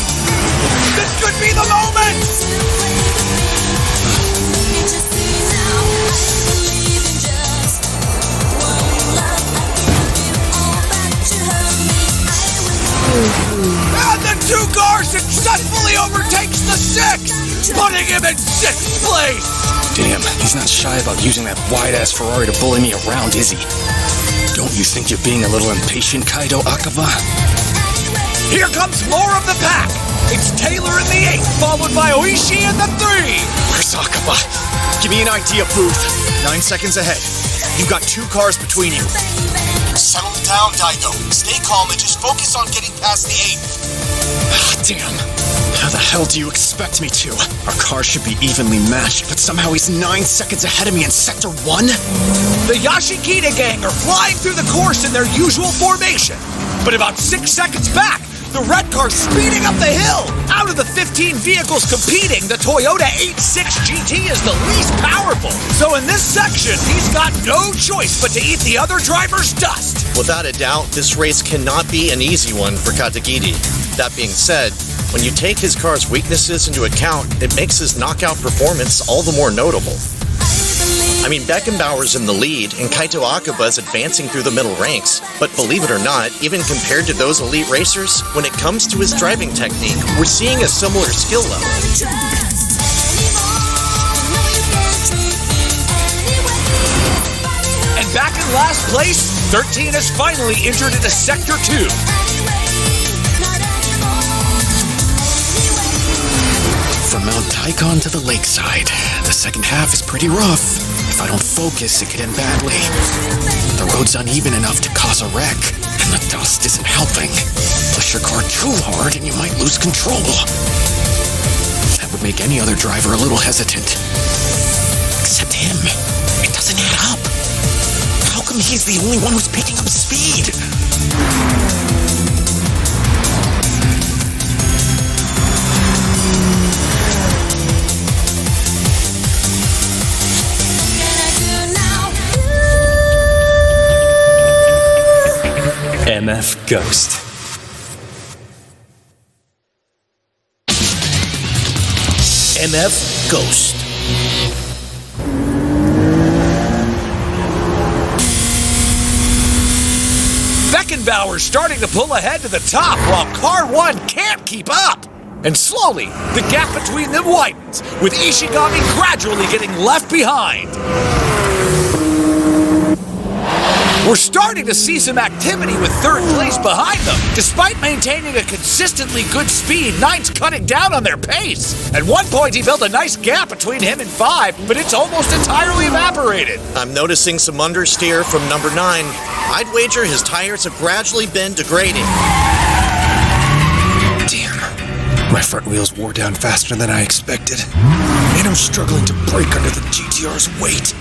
This could be the moment! And the 2 car successfully overtakes the 6, putting him in 6th place! Damn, he's not shy about using that wide-ass Ferrari to bully me around, is he? Don't you think you're being a little impatient, Kaido Akaba? Here comes more of the pack! It's Taylor in the 8th, followed by Oishi in the 3! Where's Akaba? Give me an idea, Booth. 9 seconds ahead. You've got 2 cars between you. Settle down, Daigo. Stay calm and just focus on getting past the 8th. Damn. How the hell do you expect me to? Our cars should be evenly matched, but somehow he's 9 seconds ahead of me in Sector 1? The Yashikita gang are flying through the course in their usual formation. But about 6 seconds back, the red car's speeding up the hill. Out of the 15 vehicles competing, the Toyota 86 GT is the least powerful. So in this section, he's got no choice but to eat the other driver's dust. Without a doubt, this race cannot be an easy one for Katagiri. That being said, when you take his car's weaknesses into account, it makes his knockout performance all the more notable. I mean, Beckenbauer's in the lead, and Kaito Akaba's advancing through the middle ranks. But believe it or not, even compared to those elite racers, when it comes to his driving technique, we're seeing a similar skill level. And back in last place, 13 has finally entered into Sector 2. From Mount Taikon to the lakeside, the second half is pretty rough. If I don't focus, it could end badly. The road's uneven enough to cause a wreck, and the dust isn't helping. Push your car too hard and you might lose control. That would make any other driver a little hesitant. Except him. It doesn't add up. How come he's the only one who's picking up speed? MF Ghost. MF Ghost. Beckenbauer's starting to pull ahead to the top while Car 1 can't keep up. And slowly, the gap between them widens, with Ishigami gradually getting left behind. We're starting to see some activity with third place behind them. Despite maintaining a consistently good speed, 9's cutting down on their pace. At one point, he built a nice gap between him and 5, but it's almost entirely evaporated. I'm noticing some understeer from number 9. I'd wager his tires have gradually been degrading. Damn. My front wheels wore down faster than I expected. And I'm struggling to brake under the GTR's weight.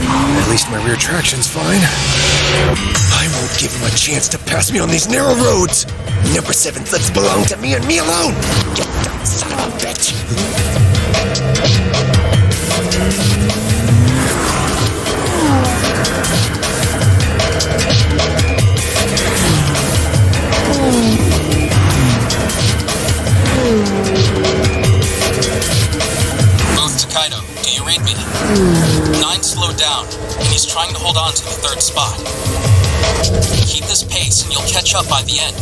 At least my rear traction's fine. I won't give him a chance to pass me on these narrow roads. Number 7 slips belong to me and me alone. You dumb son of a bitch. Both Takedo, do you read me? 9 slowed down, and he's trying to hold on to the 3rd spot. Keep this pace, and you'll catch up by the end.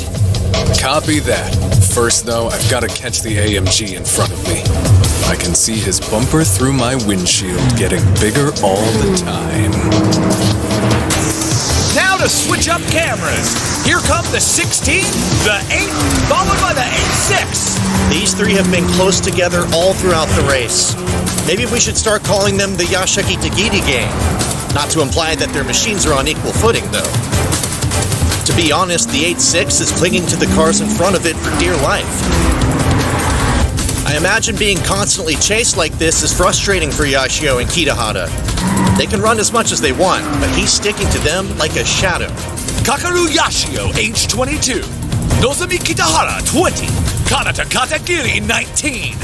Copy that. First, though, I've got to catch the AMG in front of me. I can see his bumper through my windshield getting bigger all the time. Now to switch up cameras. Here come the 16, the 8, followed by the 8-6. These three have been close together all throughout the race. Maybe we should start calling them the Yashiki Tagiri gang. Not to imply that their machines are on equal footing, though. To be honest, the 8-6 is clinging to the cars in front of it for dear life. I imagine being constantly chased like this is frustrating for Yashio and Kitahara. They can run as much as they want, but he's sticking to them like a shadow. Kakaru Yashio, age 22. Nozomi Kitahara, 20. Kanata Katagiri, 19.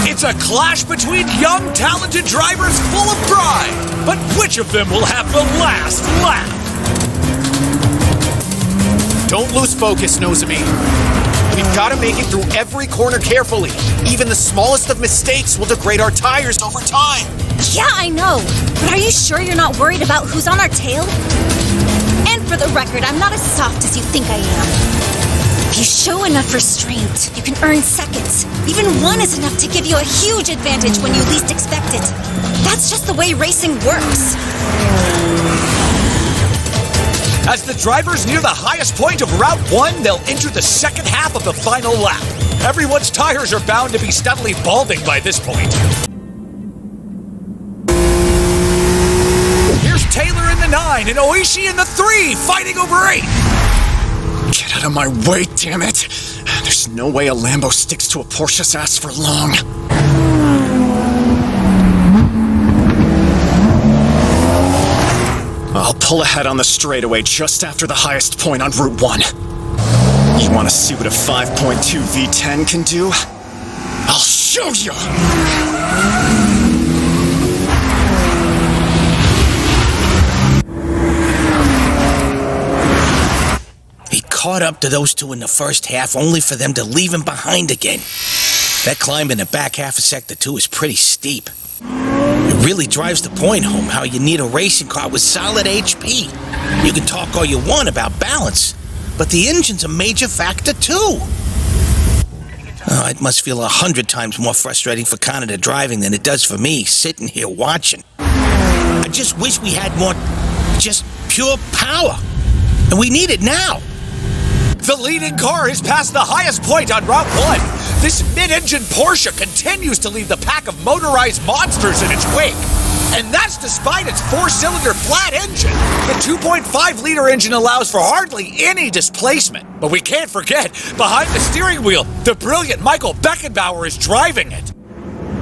It's a clash between young, talented drivers full of pride. But which of them will have the last lap? Don't lose focus, Nozomi. We've got to make it through every corner carefully. Even the smallest of mistakes will degrade our tires over time. Yeah, I know. But are you sure you're not worried about who's on our tail? And for the record, I'm not as soft as you think I am. If you show enough restraint, you can earn seconds. Even 1 is enough to give you a huge advantage when you least expect it. That's just the way racing works. As the drivers near the highest point of Route 1, they'll enter the second half of the final lap. Everyone's tires are bound to be steadily balding by this point. Here's Taylor in the 9 and Oishi in the 3, fighting over 8. Get out of my way, damn it! There's no way a Lambo sticks to a Porsche's ass for long. I'll pull ahead on the straightaway just after the highest point on Route 1. You want to see what a 5.2 V10 can do? I'll show you! He caught up to those two in the first half, only for them to leave him behind again. That climb in the back half of Sector 2 is pretty steep. It really drives the point home how you need a racing car with solid HP. You can talk all you want about balance, but the engine's a major factor too. Oh, it must feel 100 times more frustrating for Kanata driving than it does for me sitting here watching. I just wish we had more just pure power. And we need it now. The leading car has passed the highest point on Route 1. This mid-engine Porsche continues to leave the pack of motorized monsters in its wake. And that's despite its four-cylinder flat engine. The 2.5-liter engine allows for hardly any displacement. But we can't forget, behind the steering wheel, the brilliant Michael Beckenbauer is driving it.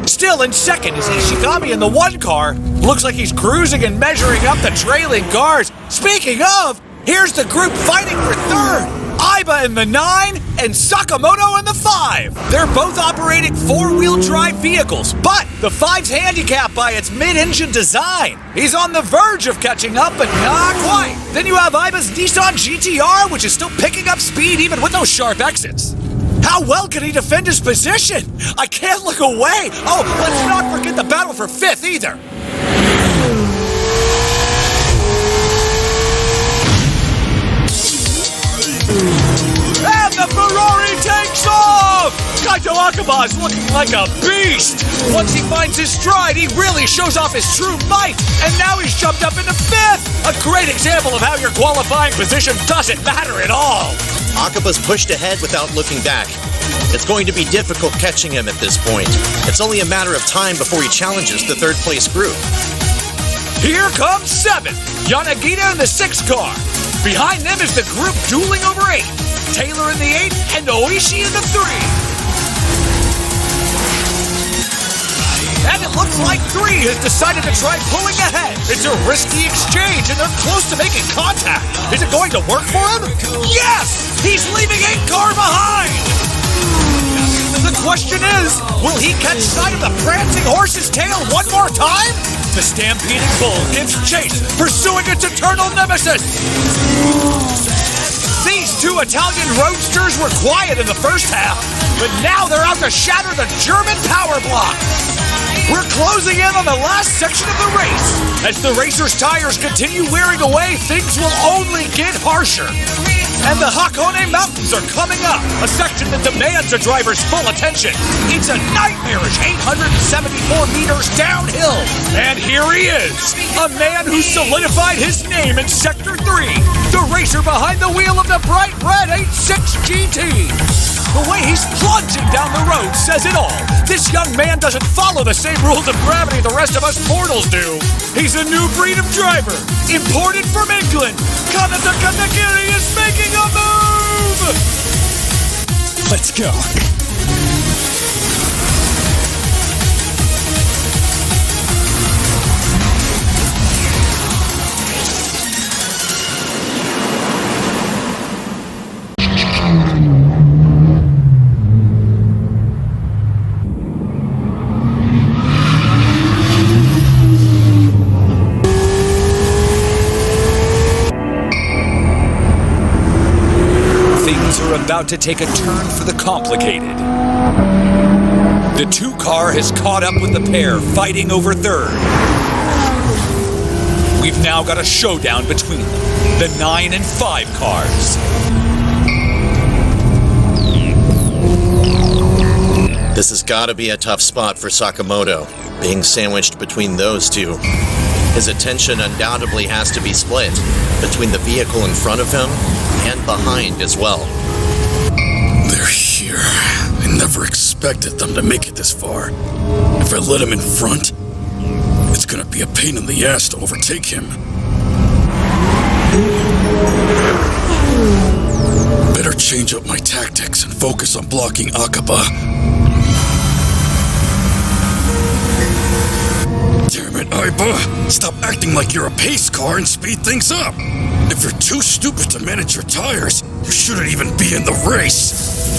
Still in second is Ishigami in the one car. Looks like he's cruising and measuring up the trailing cars. Speaking of, here's the group fighting for third. Aiba in the 9 and Sakamoto in the 5. They're both operating four-wheel drive vehicles, but the 5's handicapped by its mid-engine design. He's on the verge of catching up, but not quite. Then you have Aiba's Nissan GTR, which is still picking up speed even with those sharp exits. How well can he defend his position? I can't look away. Oh, let's not forget the battle for 5th either. And the Ferrari takes off! Kaito Akaba is looking like a beast! Once he finds his stride, he really shows off his true might! And now he's jumped up into 5th! A great example of how your qualifying position doesn't matter at all! Akaba's pushed ahead without looking back. It's going to be difficult catching him at this point. It's only a matter of time before he challenges the third-place group. Here comes 7th, Yanagita in the 6th car. Behind them is the group dueling over 8. Taylor in the 8 and Oishi in the 3. And it looks like 3 has decided to try pulling ahead. It's a risky exchange and they're close to making contact. Is it going to work for him? Yes! He's leaving 8 car behind! The question is, will he catch sight of the prancing horse's tail one more time? The stampeding bull gives chase, pursuing its eternal nemesis. These 2 Italian roadsters were quiet in the first half, but now they're out to shatter the German power block. We're closing in on the last section of the race. As the racers' tires continue wearing away, things will only get harsher. And the Hakone Mountains are coming up, a section that demands a driver's full attention. It's a nightmarish 874 meters downhill. And here he is, a man who solidified his name in Sector 3, the racer behind the wheel of the bright red 86 GT. The way he's plunging down the road says it all. This young man doesn't follow the same rules of gravity the rest of us mortals do. He's a new breed of driver, imported from England. Kanata Katakiri is making a move! Let's go. About to take a turn for the complicated. The 2 car has caught up with the pair, fighting over 3rd. We've now got a showdown between them, the 9 and 5 cars. This has got to be a tough spot for Sakamoto, being sandwiched between those 2. His attention undoubtedly has to be split between the vehicle in front of him and behind as well. They're here. I never expected them to make it this far. If I let him in front, it's gonna be a pain in the ass to overtake him. Better change up my tactics and focus on blocking Akaba. Damn it, Aiba! Stop acting like you're a pace car and speed things up! If you're too stupid to manage your tires, you shouldn't even be in the race!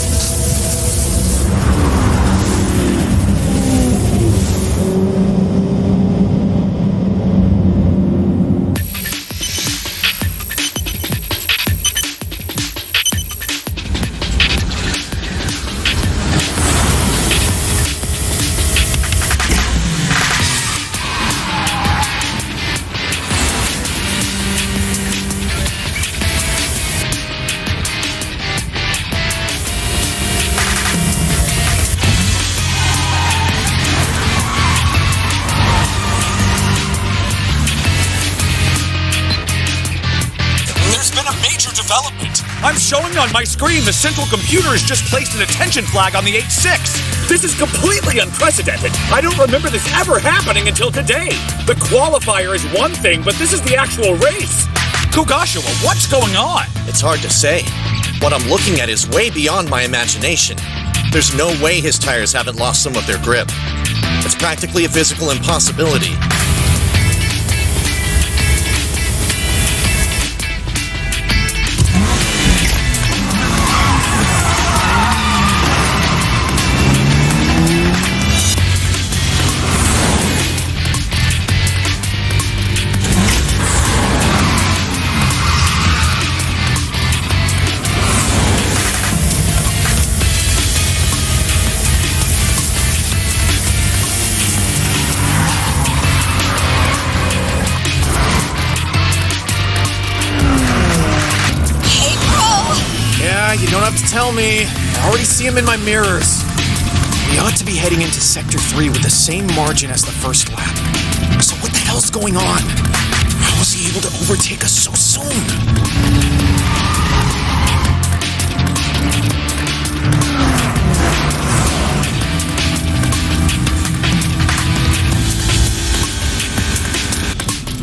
development. I'm showing on my screen the central computer has just placed an attention flag on the 8-6. This is completely unprecedented. I don't remember this ever happening until today. The qualifier is one thing, but this is the actual race. Kogashiwa, what's going on? It's hard to say. What I'm looking at is way beyond my imagination. There's no way his tires haven't lost some of their grip. It's practically a physical impossibility. You don't have to tell me. I already see him in my mirrors. We ought to be heading into Sector 3 with the same margin as the first lap. So what the hell's going on? How was he able to overtake us so soon?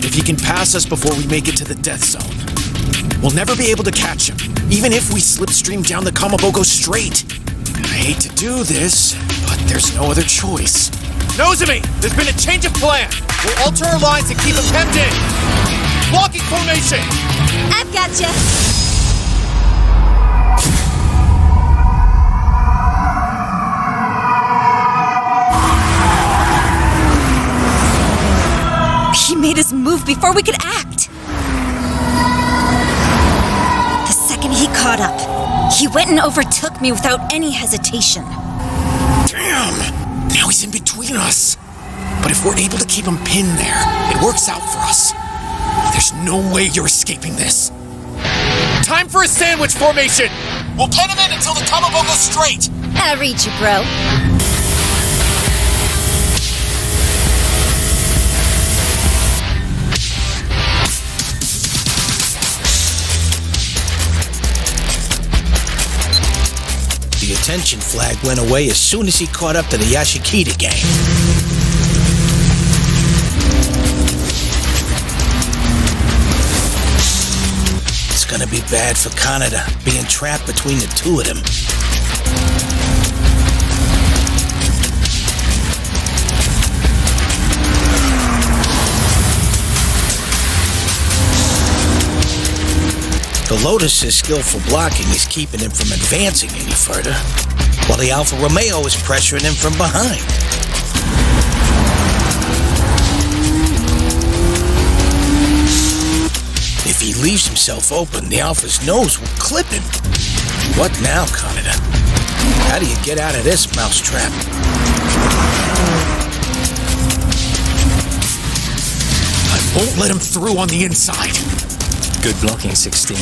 If he can pass us before we make it to the death zone, we'll never be able to catch him, even if we slipstream down the Kamaboko Strait. I hate to do this, but there's no other choice. Nozomi, there's been a change of plan. We'll alter our lines and keep him hemmed in. Blocking formation. I've gotcha. He made us move before we could act. The second he caught up, he went and overtook me without any hesitation. Damn! Now he's in between us. But if we're able to keep him pinned there, it works out for us. There's no way you're escaping this. Time for a sandwich formation! We'll pin him in until the Kamaboko Strait! I'll reach you, bro. The attention flag went away as soon as he caught up to the Yashikita gang. It's gonna be bad for Kaneda, being trapped between the two of them. The Lotus's skillful blocking is keeping him from advancing any further, while the Alfa Romeo is pressuring him from behind. If he leaves himself open, the Alfa's nose will clip him. What now, Kaneda? How do you get out of this mousetrap? I won't let him through on the inside. Good blocking, 16.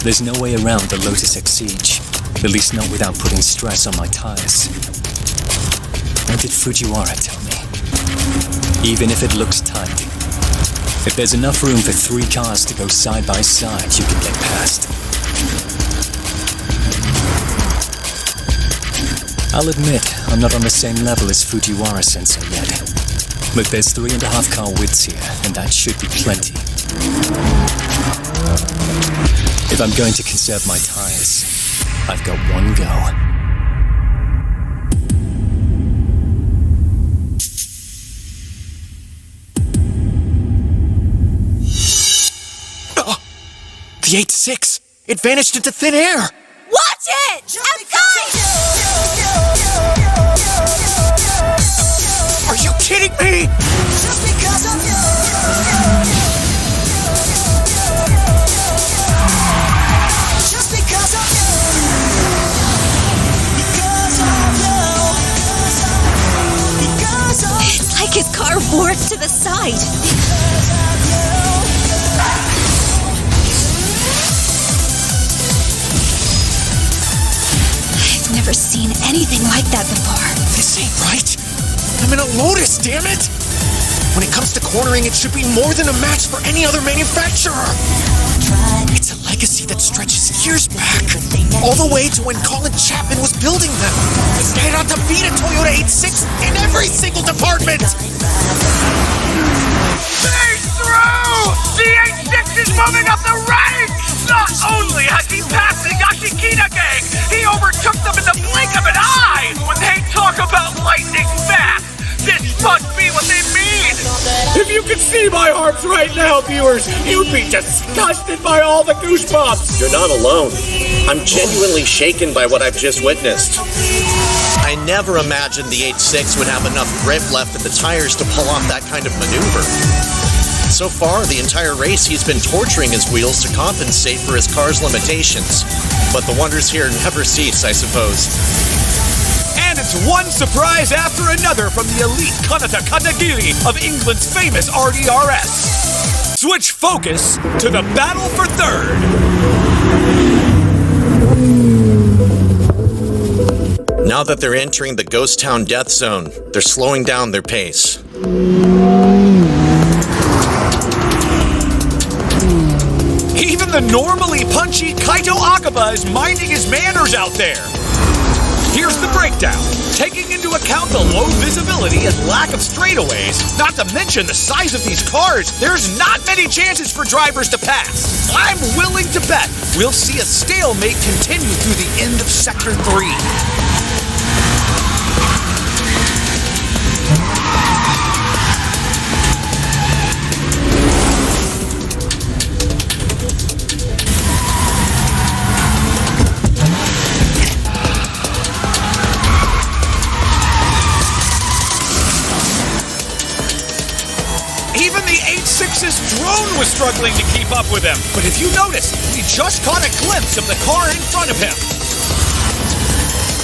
There's no way around the Lotus X siege. At least not without putting stress on my tires. What did Fujiwara tell me? Even if it looks tight, if there's enough room for 3 cars to go side by side, you can get past. I'll admit, I'm not on the same level as Fujiwara-sensei yet. But there's 3.5 car widths here, and that should be plenty. If I'm going to conserve my tires, I've got one go. The 8-6! It vanished into thin air! Watch it! Outside! Are you kidding me? Just because of you. Just because of you. Because of you. Because of you. It's like his car warped to the side. Because of you. I've never seen anything like that before. This ain't right. I'm in a Lotus, damn it! When it comes to cornering, it should be more than a match for any other manufacturer. It's a legacy that stretches years back, all the way to when Colin Chapman was building them. They had to beat a Toyota 86 in every single department. Stay through! The 86 is moving up the ranks! Not only has he passed the Yashikita gang, he overtook them in the blink of an eye! When they talk about lightning fast, this must be what they mean! If you could see my arms right now, viewers, you'd be disgusted by all the goosebumps. You're not alone. I'm genuinely shaken by what I've just witnessed. I never imagined the 86 would have enough grip left in the tires to pull off that kind of maneuver. So far, the entire race, he's been torturing his wheels to compensate for his car's limitations. But the wonders here never cease, I suppose. And it's one surprise after another from the elite Kanata Katagiri of England's famous RDRS. Switch focus to the battle for third. Now that they're entering the Ghost Town Death Zone, they're slowing down their pace. Even the normally punchy Kaito Akaba is minding his manners out there. Here's the breakdown. Taking into account the low visibility and lack of straightaways, not to mention the size of these cars, there's not many chances for drivers to pass. I'm willing to bet we'll see a stalemate continue through the end of Sector 3. Even the 86's drone was struggling to keep up with him. But if you notice, he just caught a glimpse of the car in front of him.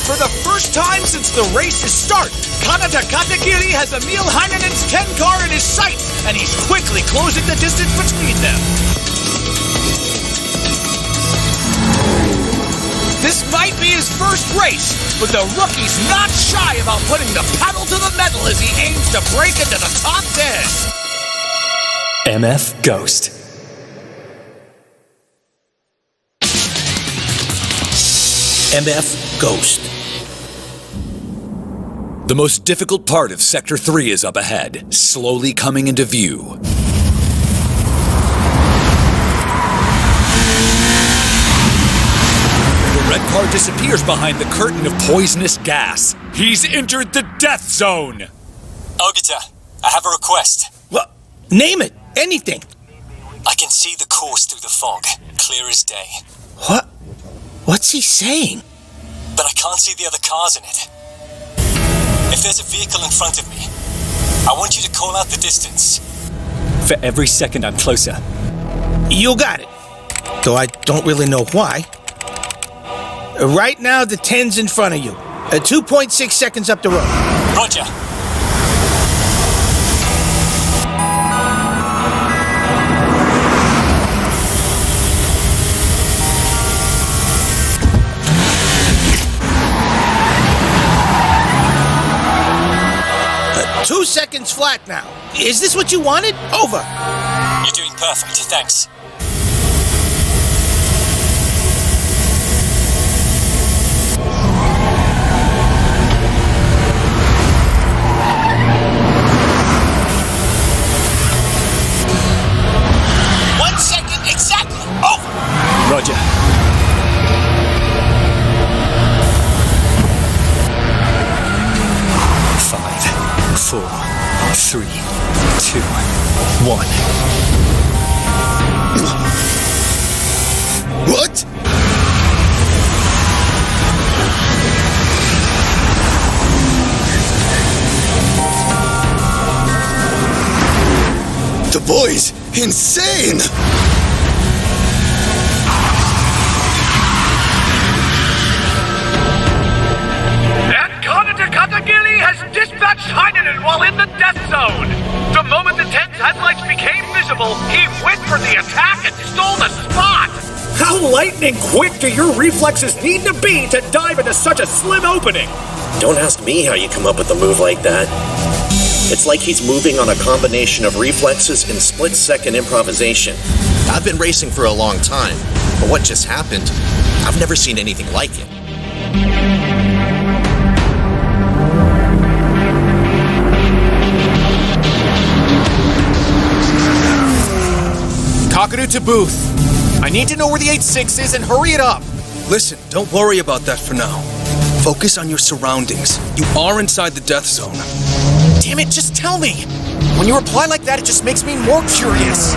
For the first time since the race's start, Kanata Katagiri has Emil Heinenen's 10 car in his sights, and he's quickly closing the distance between them. This might be his first race, but the rookie's not shy about putting the pedal to the metal as he aims to break into the top 10. MF Ghost. MF Ghost. The most difficult part of Sector 3 is up ahead, slowly coming into view. The red car disappears behind the curtain of poisonous gas. He's entered the death zone. Ogata, I have a request. What? Name it. Anything. I can see the course through the fog, clear as day. What? What's he saying? But I can't see the other cars in it. If there's a vehicle in front of me, I want you to call out the distance. For every second I'm closer. You got it. Though I don't really know why. Right now, the 10's in front of you. 2.6 seconds up the road. Roger. Two seconds flat now. Is this what you wanted? Over. You're doing perfect, thanks. Exactly. Over. Roger. Five, 4, 3, 2, 1. What? The boy's insane! Katagiri has dispatched Heinenen while in the death zone. The moment the 10's headlights became visible, he went for the attack and stole the spot. How lightning quick do your reflexes need to be to dive into such a slim opening? Don't ask me how you come up with a move like that. It's like he's moving on a combination of reflexes and split-second improvisation. I've been racing for a long time, but what just happened, I've never seen anything like it. Kakaru to booth. I need to know where the 8-6 is and hurry it up. Listen, don't worry about that for now. Focus on your surroundings. You are inside the death zone. Damn it, just tell me. When you reply like that, it just makes me more curious.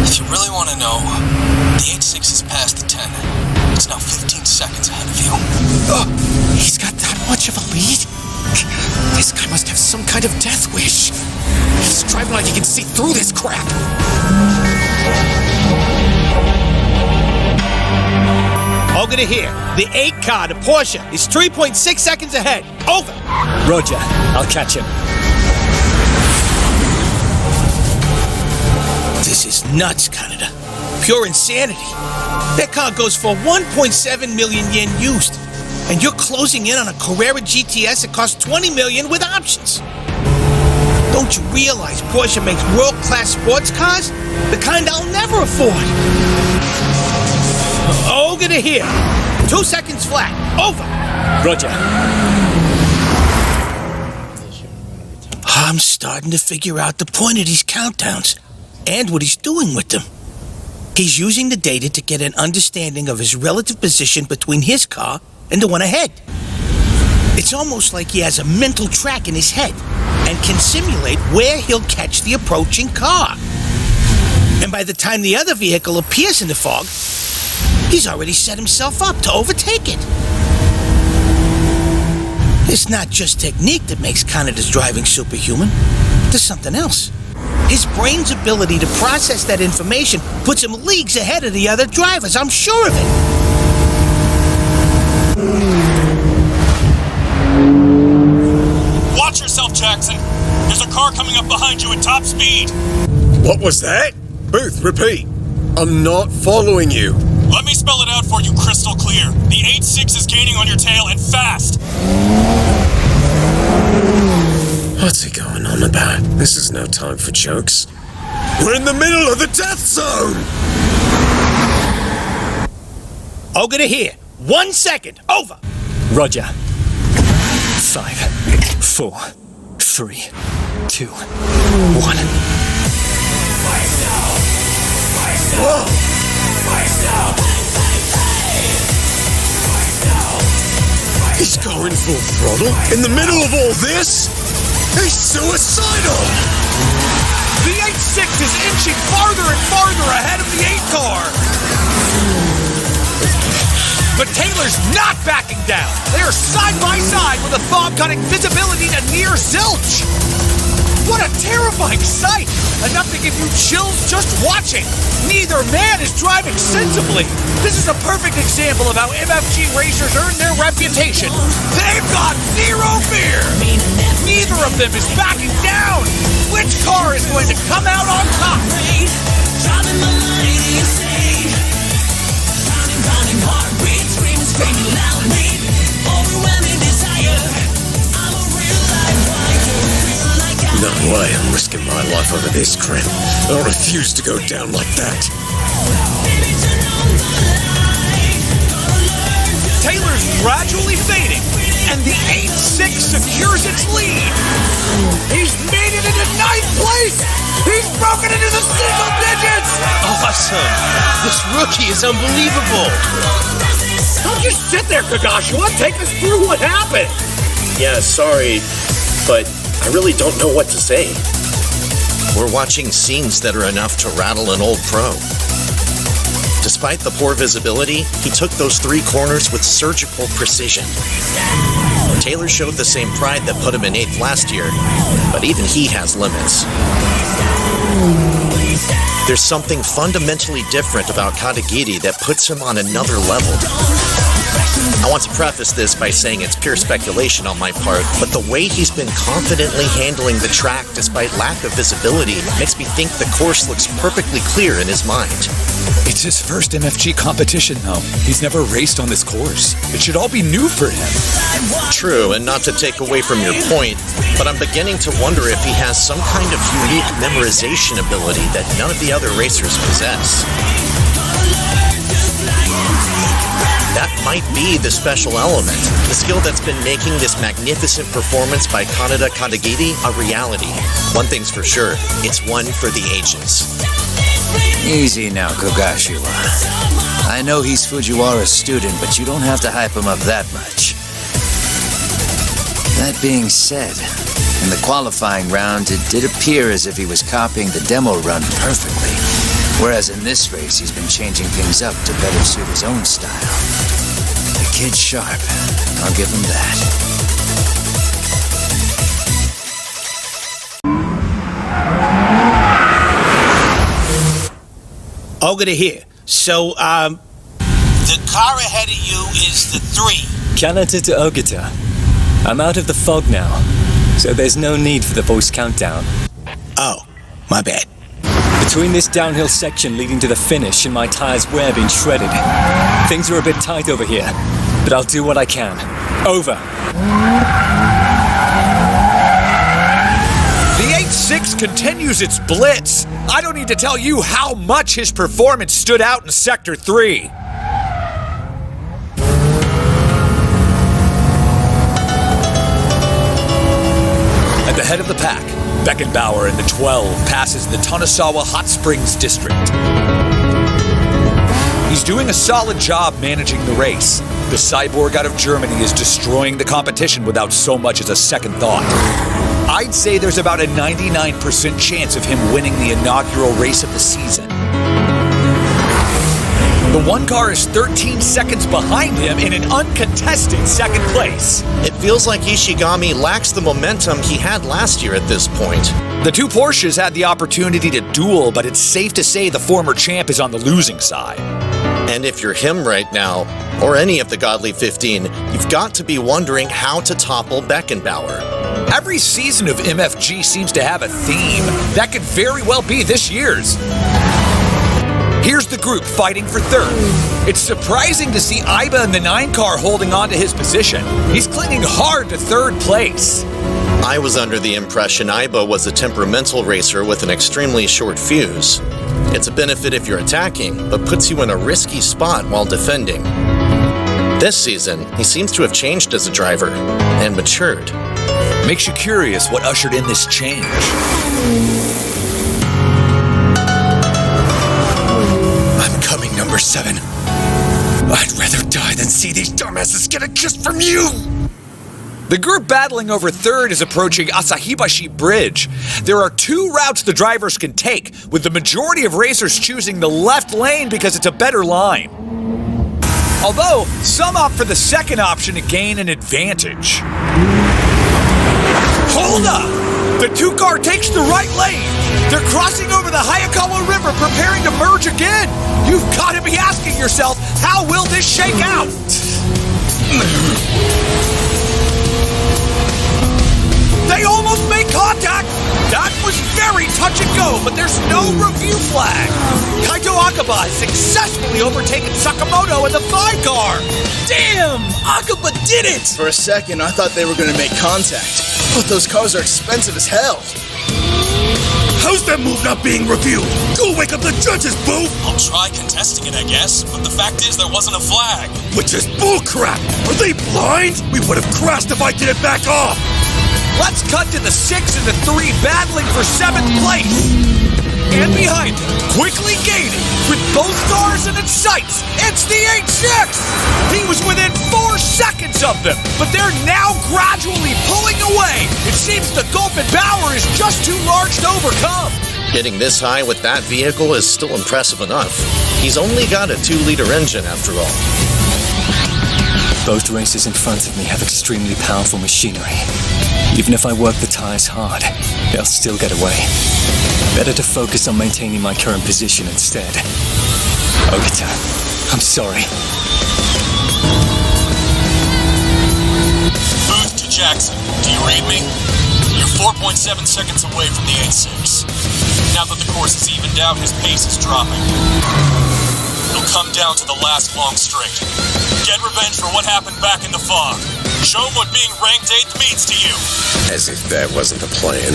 If you really want to know, the 8-6 is past the 10. It's now 15 seconds ahead of you. He's got that much of a lead? This guy must have some kind of death wish. He's driving like he can see through this crap. All gonna hear. The 8 car, the Porsche, is 3.6 seconds ahead. Over. Roger, I'll catch him. This is nuts, Canada. Pure insanity. That car goes for 1.7 million yen used. And you're closing in on a Carrera GTS that costs 20 million with options. Don't you realize Porsche makes world-class sports cars? The kind I'll never afford. Oh, gonna hear. 2 seconds flat. Over. Roger. I'm starting to figure out the point of these countdowns and what he's doing with them. He's using the data to get an understanding of his relative position between his car and the one ahead. It's almost like he has a mental track in his head and can simulate where he'll catch the approaching car. And by the time the other vehicle appears in the fog, he's already set himself up to overtake it. It's not just technique that makes Kanada's driving superhuman. There's something else. His brain's ability to process that information puts him leagues ahead of the other drivers. I'm sure of it. Watch yourself, Jackson. There's a car coming up behind you at top speed. What was that? Booth, repeat. I'm not following you. Let me spell it out for you crystal clear. The 8-6 is gaining on your tail and fast. What's he going on about? This is no time for jokes. We're in the middle of the death zone! All gonna hear. 1 second. Over. Roger. 5, 4, 3, 2, 1. Whoa! He's going full throttle in the middle of all this? He's suicidal! The 8-6 is inching farther and farther ahead of the 8 car. But Taylor's not backing down. They are side by side with a fog-cutting visibility to near zilch. What a terrifying sight! Enough to give you chills just watching. Neither man is driving sensibly. This is a perfect example of how MFG racers earn their reputation. They've got zero fear. Neither of them is backing down. Which car is going to come out on top? Driving my mind insane. Pounding heartbeat, screaming loudly. Overwhelming desire. I'm a real life fighter. No way I'm risking my life over this crap. I refuse to go down like that. Taylor's gradually fading, and the 8-6 secures its lead. He's made it into 9th place! He's broken into the single digits! Awesome! This rookie is unbelievable! Don't just sit there, Kagashima! Take us through what happened! Yeah, sorry, but I really don't know what to say. We're watching scenes that are enough to rattle an old pro. Despite the poor visibility, he took those 3 corners with surgical precision. Taylor showed the same pride that put him in 8th last year, but even he has limits. There's something fundamentally different about Katagiri that puts him on another level. I want to preface this by saying it's pure speculation on my part, but the way he's been confidently handling the track despite lack of visibility makes me think the course looks perfectly clear in his mind. It's his first MFG competition, though. He's never raced on this course. It should all be new for him. True, and not to take away from your point, but I'm beginning to wonder if he has some kind of unique memorization ability that none of the other racers possess. That might be the special element, the skill that's been making this magnificent performance by Kaneda Katagiri a reality. One thing's for sure, it's one for the ages. Easy now, Kogashiwa. I know he's Fujiwara's student, but you don't have to hype him up that much. That being said, in the qualifying round, it did appear as if he was copying the demo run perfectly. Whereas in this race, he's been changing things up to better suit his own style. The kid's sharp. I'll give him that. Ogata here. So, the car ahead of you is the 3. Kanata to Ogata. I'm out of the fog now, so there's no need for the voice countdown. Oh, my bad. Between this downhill section leading to the finish and my tires webbing shredded, things are a bit tight over here, but I'll do what I can. Over. The 8-6 continues its blitz. I don't need to tell you how much his performance stood out in Sector 3. At the head of the pack, Beckenbauer in the 12 passes the Tanasawa Hot Springs district. He's doing a solid job managing the race. The cyborg out of Germany is destroying the competition without so much as a second thought. I'd say there's about a 99% chance of him winning the inaugural race of the season. The one car is 13 seconds behind him in an uncontested second place. It feels like Ishigami lacks the momentum he had last year at this point. The two Porsches had the opportunity to duel, but it's safe to say the former champ is on the losing side. And if you're him right now, or any of the Godly 15, you've got to be wondering how to topple Beckenbauer. Every season of MFG seems to have a theme. That could very well be this year's. Here's the group fighting for third. It's surprising to see Aiba in the 9 car holding on to his position. He's clinging hard to third place. I was under the impression Aiba was a temperamental racer with an extremely short fuse. It's a benefit if you're attacking, but puts you in a risky spot while defending. This season, he seems to have changed as a driver and matured. Makes you curious what ushered in this change. Coming, number 7. I'd rather die than see these dumbasses get a kiss from you! The group battling over third is approaching Asahibashi Bridge. There are 2 routes the drivers can take, with the majority of racers choosing the left lane because it's a better line. Although, some opt for the second option to gain an advantage. Hold up! The 2 car takes the right lane! They're crossing over the Hayakawa River, preparing to merge again! You've got to be asking yourself, how will this shake out? They almost make contact! That was very touch and go, but there's no review flag! Kaito Akaba has successfully overtaken Sakamoto in the 5 car! Damn! Akaba did it! For a second, I thought they were going to make contact. But those cars are expensive as hell. How's that move not being reviewed? Go wake up the judges, boo! I'll try contesting it, I guess, but the fact is there wasn't a flag. Which is bullcrap! Are they blind? We would have crashed if I didn't back off! Let's cut to the 6 and the 3 battling for 7th place. And behind him, quickly gaining, with both cars in its sights, it's the 8-6! He was within 4 seconds of them, but they're now gradually pulling away. It seems the gulf in Bauer is just too large to overcome. Getting this high with that vehicle is still impressive enough. He's only got a 2-liter engine after all. Both racers in front of me have extremely powerful machinery. Even if I work the tires hard, they'll still get away. Better to focus on maintaining my current position instead. Ogata, I'm sorry. Jackson, do you read me? You're 4.7 seconds away from the 8-6. Now that the course is evened out, his pace is dropping. It'll come down to the last long straight. Get revenge for what happened back in the fog. Show him what being ranked 8th means to you. As if that wasn't the plan.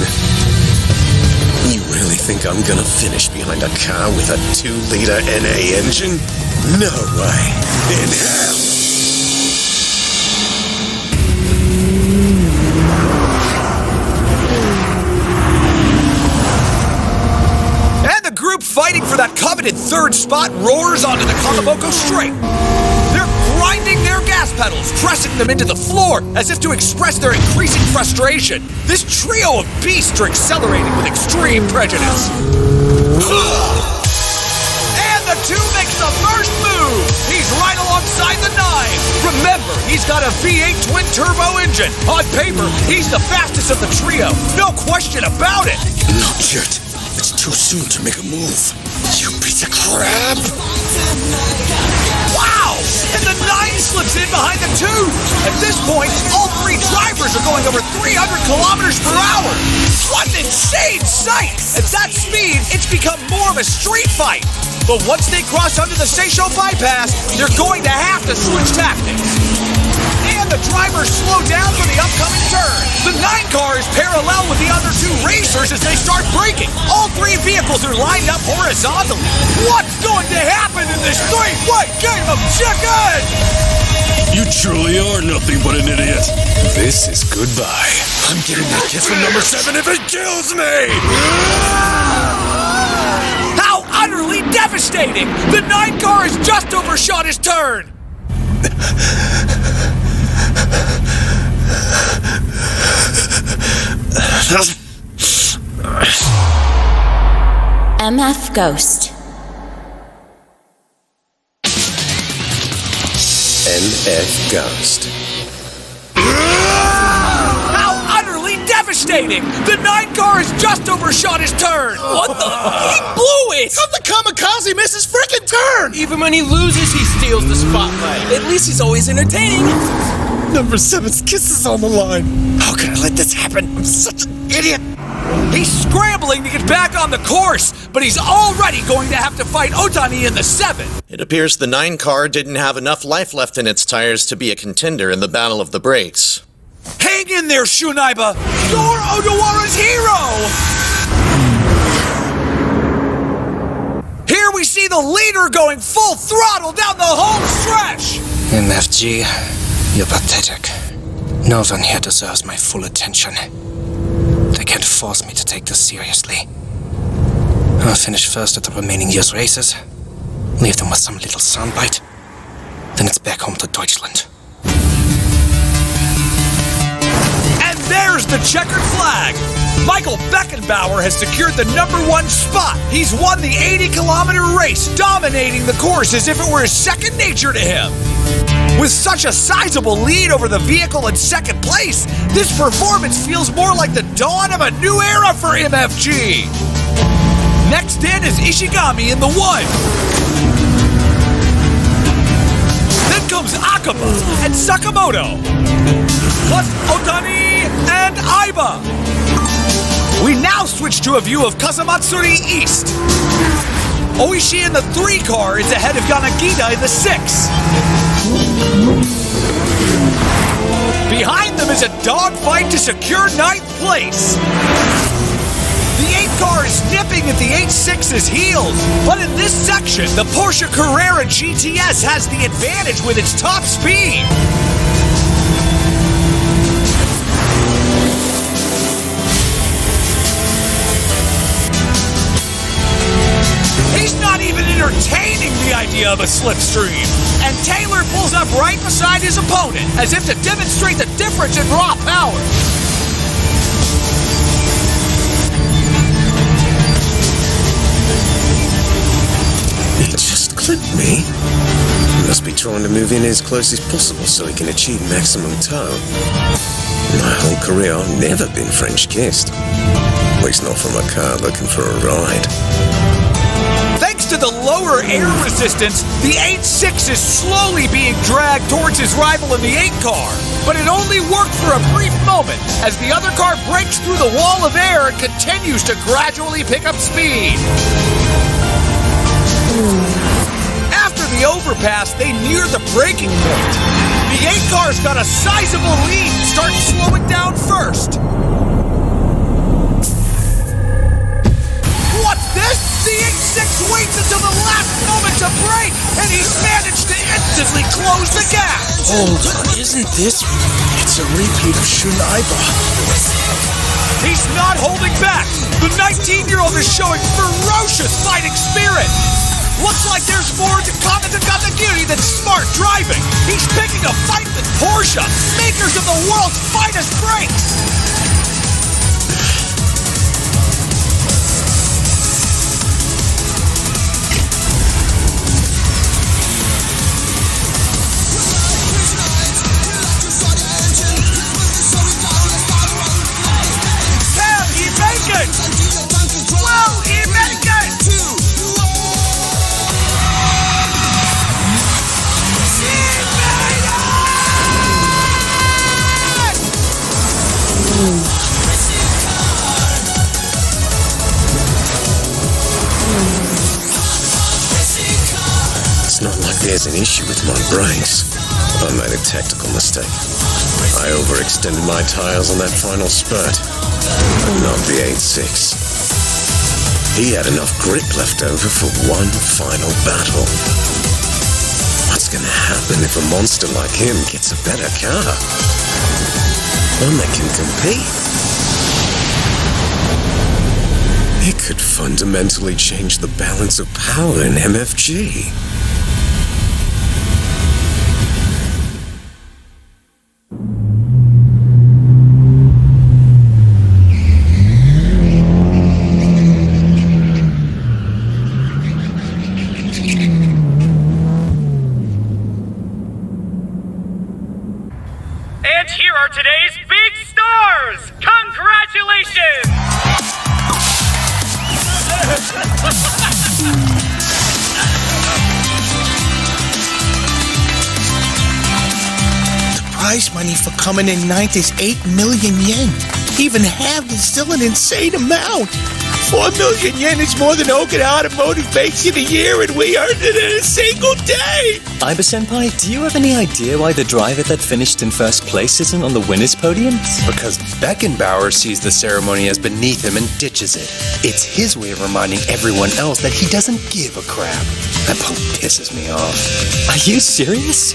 You really think I'm gonna finish behind a car with a 2-liter NA engine? No way. In hell. And the group fighting for that coveted third spot roars onto the Kamaboko Straight. They're grinding their gas pedals, pressing them into the floor as if to express their increasing frustration. This trio of beasts are accelerating with extreme prejudice. And the 2 makes the first move. He's right alongside the 9. Remember, he's got a V8 twin-turbo engine. On paper, he's the fastest of the trio. No question about it. Not yet. It's too soon to make a move. You piece of crap! Wow! And the 9 slips in behind the 2. At this point, all 3 drivers are going over 300 kilometers per hour. What an insane sight! At that speed, it's become more of a street fight. But once they cross under the Seisho bypass, they're going to have to switch tactics. And the drivers slow down for the upcoming turn. The 9 car is parallel with the other 2 racers as they start braking. All 3 vehicles are lined up horizontally. What's going to happen in this 3-way game of chicken? You truly are nothing but an idiot. This is goodbye. I'm getting that kiss from number 7 if it kills me! How utterly devastating! The 9 car has just overshot his turn. MF Ghost. MF Ghost. How utterly devastating! The 9 car has just overshot his turn. What the? He blew it! How'd the kamikaze miss his frickin' turn? Even when he loses, he steals the spotlight. At least he's always entertaining. Number 7's kiss is on the line. How can I let this happen? I'm such an idiot. He's scrambling to get back on the course, but he's already going to have to fight Otani in the 7. It appears the 9 car didn't have enough life left in its tires to be a contender in the Battle of the Brakes. Hang in there, Shunaiba! You're Odawara's hero! Here we see the leader going full throttle down the home stretch! MFG, you're pathetic. No one here deserves my full attention. They can't force me to take this seriously. I'll finish first at the remaining year's races, leave them with some little soundbite, then it's back home to Deutschland. And there's the checkered flag! Michael Beckenbauer has secured the number 1 spot. He's won the 80-kilometer race, dominating the course as if it were his second nature to him. With such a sizable lead over the vehicle in second place, this performance feels more like the dawn of a new era for MFG. Next in is Ishigami in the 1. Then comes Akaba and Sakamoto, plus Otani and Aiba. We now switch to a view of Kasamatsuri East. Oishi in the 3 car is ahead of Yanagida in the 6. Behind them is a dogfight to secure 9th place. The 8 car is nipping at the 8.6's heels, but in this section, the Porsche Carrera GTS has the advantage with its top speed. He's not even entertaining the idea of a slipstream. And Taylor pulls up right beside his opponent, as if to demonstrate the difference in raw power. He just clipped me. He must be trying to move in as close as possible so he can achieve maximum tow. My whole career, I've never been French kissed. At least not from a car looking for a ride. Thanks Thanks to the lower air resistance, the 8.6 is slowly being dragged towards his rival in the 8 car. But it only worked for a brief moment, as the other car breaks through the wall of air and continues to gradually pick up speed. After the overpass, they near the braking point. The 8 car's got a sizable lead and starts slowing down first. What's this? The 8.6 waits until the last moment to brake, and he's managed to instantly close the gap. Hold on, isn't this... It's a repeat of Shunaiba. He's not holding back. The 19-year-old is showing ferocious fighting spirit. Looks like there's more to Kanata Katagiri than smart driving. He's picking a fight with Porsche, makers of the world's finest brakes. It's not like there's an issue with my brakes. I made a tactical mistake. I overextended my tires on that final spurt. But not the 8.6. He had enough grip left over for one final battle. What's gonna happen if a monster like him gets a better car? One that can compete? It could fundamentally change the balance of power in MFG. And here are today's big stars! Congratulations! The prize money for coming in ninth is 8 million yen. Even half is still an insane amount. 4 million yen is more than Okinawa Automotive makes in a year, and we earned it in a single day! Iba-senpai, do you have any idea why the driver that finished in first place isn't on the winner's podium? Because Beckenbauer sees the ceremony as beneath him and ditches it. It's his way of reminding everyone else that he doesn't give a crap. That punk pisses me off. Are you serious?